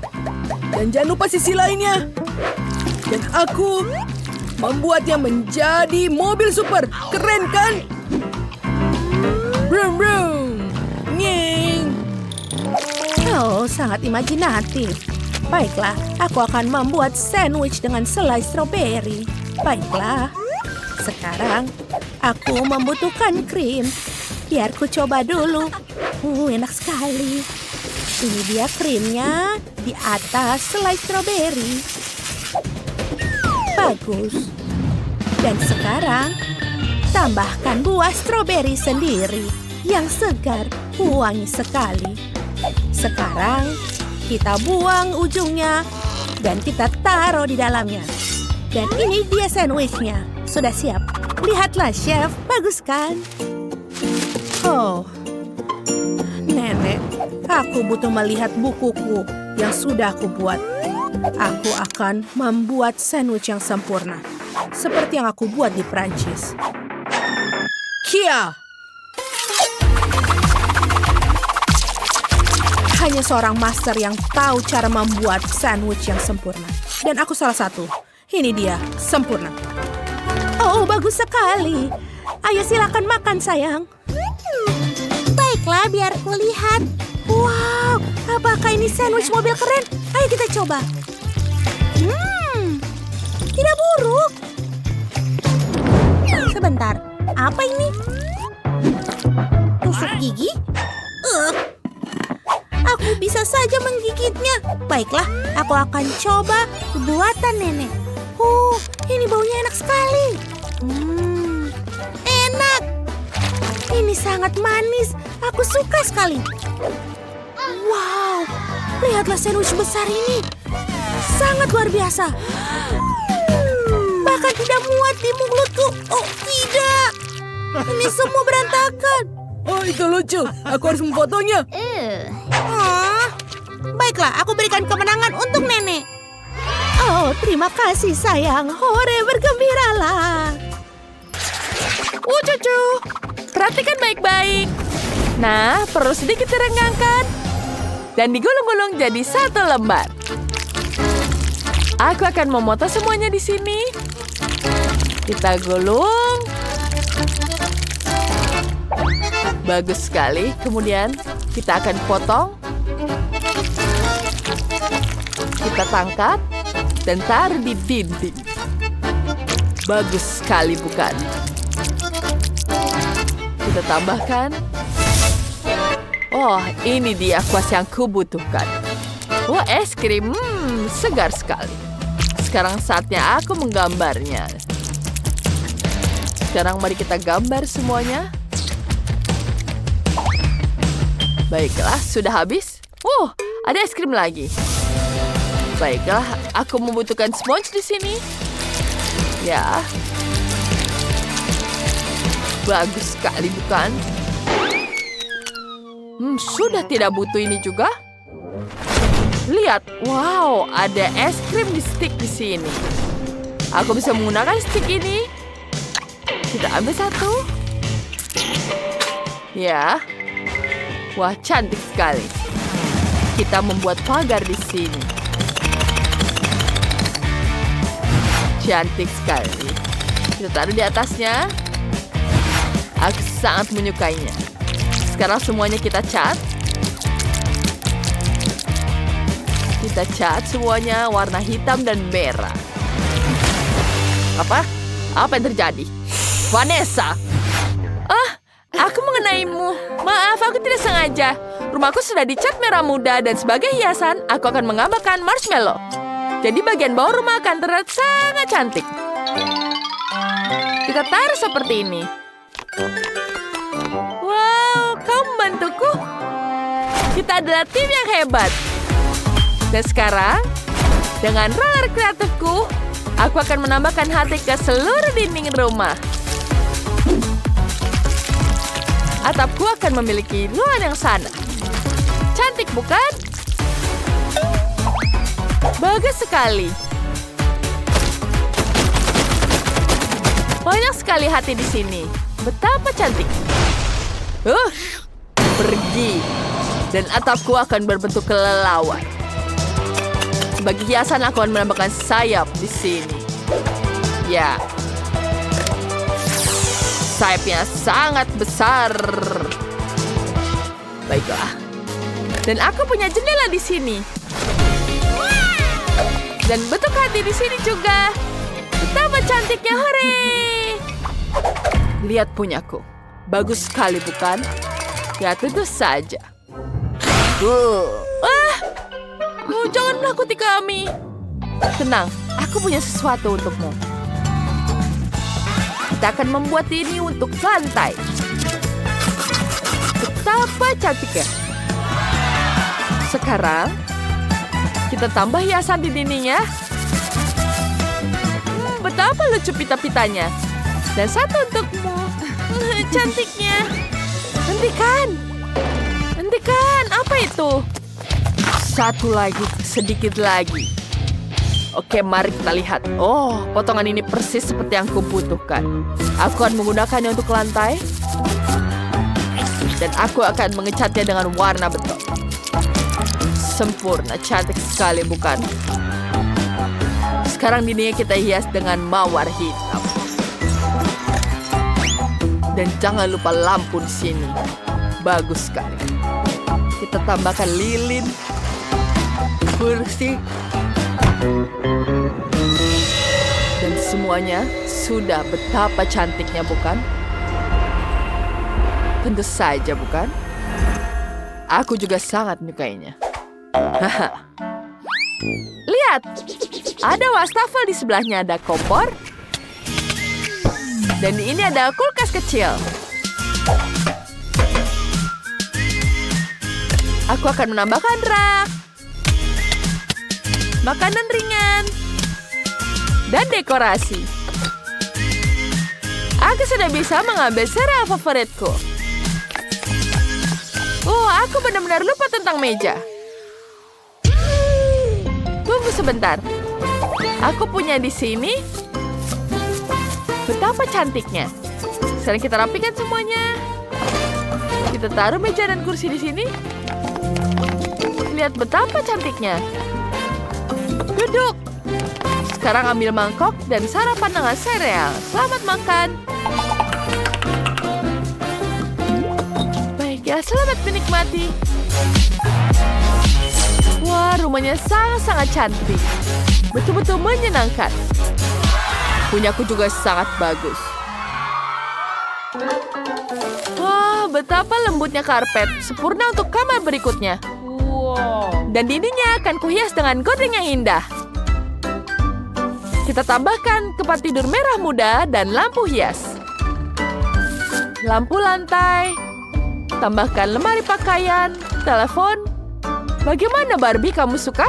Dan jangan lupa sisi lainnya. Dan aku membuatnya menjadi mobil super. Keren kan? Brum brum. Nying. Oh, sangat imajinatif. Baiklah, aku akan membuat sandwich dengan selai stroberi. Baiklah. Sekarang, aku membutuhkan krim. Biar ku coba dulu. Enak sekali. Ini dia krimnya di atas selai stroberi. Bagus. Dan sekarang, tambahkan buah stroberi sendiri yang segar, wangi sekali. Sekarang, kita buang ujungnya dan kita taruh di dalamnya. Dan ini dia sandwichnya. Sudah siap. Lihatlah, Chef. Bagus kan? Oh, Nenek, aku butuh melihat bukuku yang sudah aku buat. Aku akan membuat sandwich yang sempurna. Seperti yang aku buat di Prancis. Kia! Hanya seorang master yang tahu cara membuat sandwich yang sempurna. Dan aku salah satu. Ini dia, sempurna. Oh, bagus sekali. Ayo silakan makan, sayang. Baiklah, biar ku lihat. Wow, apakah ini sandwich mobil keren? Ayo kita coba. Tidak buruk. Sebentar, apa ini? Tusuk gigi? Aku bisa saja menggigitnya. Baiklah, aku akan coba buatan nenek. Ini baunya enak sekali. Enak. Ini sangat manis. Aku suka sekali. Wow, lihatlah sandwich besar ini. Sangat luar biasa. Bahkan tidak muat di mulutku. Oh, tidak. Ini semua berantakan. Oh, itu lucu. Aku harus memfotonya. Baiklah, aku berikan kemenangan untuk nenek. Oh, terima kasih sayang. Hore, bergembiralah. Cucu, perhatikan baik-baik. Nah, perlu sedikit direnggangkan. Dan digulung-gulung jadi satu lembar. Aku akan memotong semuanya di sini. Kita gulung. Bagus sekali. Kemudian kita akan potong. Kita tangkap dan taruh di dinding. Bagus sekali, bukan? Kita tambahkan. Oh, ini dia kuas yang kubutuhkan. Wah, es krim. Segar sekali. Sekarang saatnya aku menggambarnya. Sekarang mari kita gambar semuanya. Baiklah, sudah habis. Ada es krim lagi. Baiklah, aku membutuhkan sponge di sini. Ya. Bagus sekali, bukan? Sudah tidak butuh ini juga. Lihat, wow, ada es krim di stick di sini. Aku bisa menggunakan stick ini. Kita ambil satu. Ya. Wah, cantik sekali. Kita membuat pagar di sini. Cantik sekali. Kita taruh di atasnya. Aku sangat menyukainya. Sekarang semuanya kita cat. Kita cat semuanya warna hitam dan merah. Apa? Apa yang terjadi? Vanessa! Aku mengenaimu. Maaf, aku tidak sengaja. Rumahku sudah dicat merah muda dan sebagai hiasan, aku akan menggambarkan marshmallow. Jadi bagian bawah rumah akan terlihat sangat cantik. Kita taruh seperti ini. Wow, kau membantuku. Kita adalah tim yang hebat. Dan sekarang, dengan roller kreatifku, aku akan menambahkan hati ke seluruh dinding rumah. Atapku akan memiliki ruangan yang sana. Cantik, bukan? Bagus sekali. Banyak sekali hati di sini. Betapa cantik. Pergi. Dan atapku akan berbentuk kelelawar. Sebagai hiasan aku akan menambahkan sayap di sini. Ya. Sayapnya sangat besar. Baiklah. Dan aku punya jendela di sini. Dan bentuk hati di sini juga. Betapa cantiknya, hore! Lihat punyaku. Bagus sekali, bukan? Ya, tentu saja. Jangan menakuti kami. Tenang, aku punya sesuatu untukmu. Kita akan membuat ini untuk lantai. Betapa cantiknya. Sekarang, kita tambah hiasan di dindingnya. Betapa lucu pita-pitanya. Dan satu untukmu. Cantiknya. Hentikan. Hentikan. Apa itu? Satu lagi. Sedikit lagi. Oke, mari kita lihat. Oh, potongan ini persis seperti yang kubutuhkan. Aku akan menggunakannya untuk lantai. Dan aku akan mengecatnya dengan warna beton. Sempurna, cantik sekali, bukan? Sekarang dindingnya kita hias dengan mawar hitam. Dan jangan lupa lampu di sini. Bagus sekali. Kita tambahkan lilin, kursi, dan semuanya sudah. Betapa cantiknya, bukan? Tentu saja, bukan? Aku juga sangat menyukainya. Lihat, ada wastafel di sebelahnya, ada kompor. Dan di ini ada kulkas kecil. Aku akan menambahkan rak, makanan ringan, dan dekorasi. Aku sudah bisa mengambil sereal favoritku. Oh, aku benar-benar lupa tentang meja. Tunggu sebentar. Aku punya di sini. Betapa cantiknya. Sekarang kita rapikan semuanya. Kita taruh meja dan kursi di sini. Lihat betapa cantiknya. Duduk. Sekarang ambil mangkok dan sarapan dengan sereal. Selamat makan. Baiklah, selamat menikmati. Wah, rumahnya sangat-sangat cantik. Betul-betul menyenangkan. Punyaku juga sangat bagus. Wah, betapa lembutnya karpet. Sempurna untuk kamar berikutnya. Dan dindingnya akan kuhias dengan gorden yang indah. Kita tambahkan tempat tidur merah muda dan lampu hias. Lampu lantai. Tambahkan lemari pakaian, telepon. Bagaimana, Barbie? Kamu suka?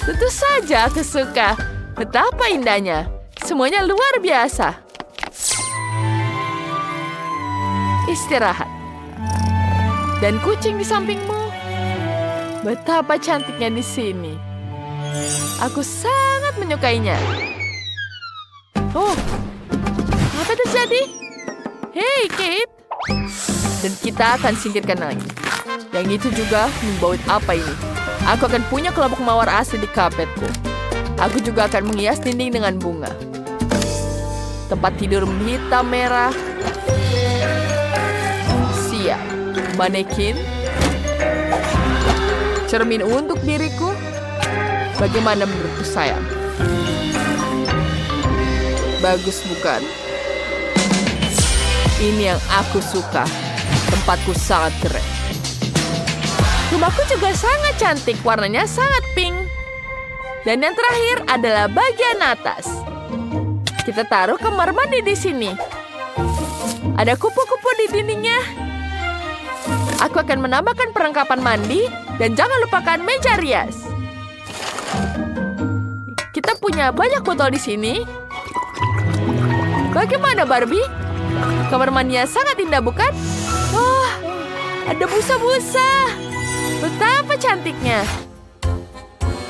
Tentu saja aku suka. Betapa indahnya. Semuanya luar biasa. Istirahat. Dan kucing di sampingmu. Betapa cantiknya di sini. Aku sangat menyukainya. Oh, apa terjadi? Hei, Kate. Dan kita akan singkirkan lagi. Yang itu juga membawa apa ini? Aku akan punya kelompok mawar asli di karpetku. Aku juga akan menghias dinding dengan bunga. Tempat tidur hitam merah. Siap. Manekin. Cermin untuk diriku. Bagaimana menurutku, sayang? Bagus, bukan? Ini yang aku suka. Tempatku sangat keren. Rumahku juga sangat cantik. Warnanya sangat pink. Dan yang terakhir adalah bagian atas. Kita taruh kamar mandi di sini. Ada kupu-kupu di dindingnya. Aku akan menambahkan perlengkapan mandi dan jangan lupakan meja rias. Kita punya banyak botol di sini. Bagaimana, Barbie? Kamar mandinya sangat indah, bukan? Oh, ada busa-busa. Betapa cantiknya.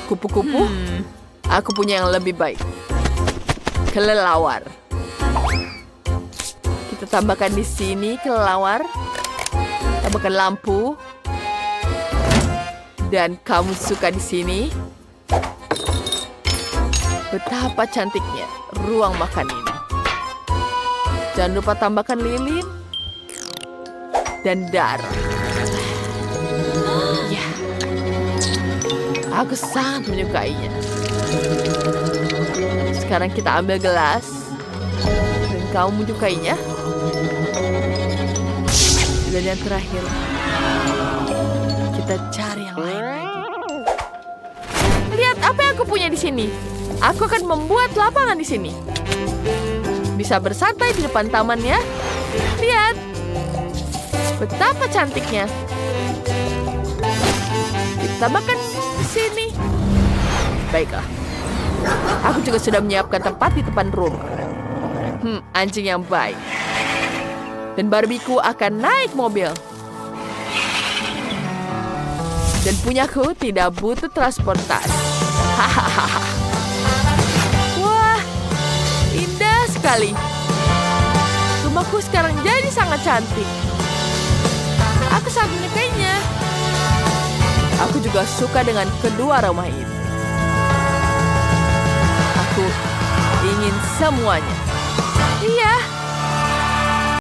Kupu-kupu, aku punya yang lebih baik. Kelelawar. Kita tambahkan di sini kelelawar. Tambahkan lampu. Dan kamu suka di sini? Betapa cantiknya ruang makan ini. Jangan lupa tambahkan lilin dan darah. Ya, aku sangat menyukainya. Sekarang kita ambil gelas dan kamu menyukainya? Dan yang terakhir, kita cari yang lain lagi. Lihat apa yang aku punya di sini. Aku akan membuat lapangan di sini. Bisa bersantai di depan taman ya. Lihat. Betapa cantiknya. Kita makan di sini. Baiklah. Aku juga sudah menyiapkan tempat di depan rumah. Anjing yang baik. Dan Barbieku akan naik mobil. Dan punyaku tidak butuh transportasi. Hahaha. Wah, indah sekali. Rumahku sekarang jadi sangat cantik. Aku sangat menyukainya. Aku juga suka dengan kedua rumah ini. Aku ingin semuanya. Iya.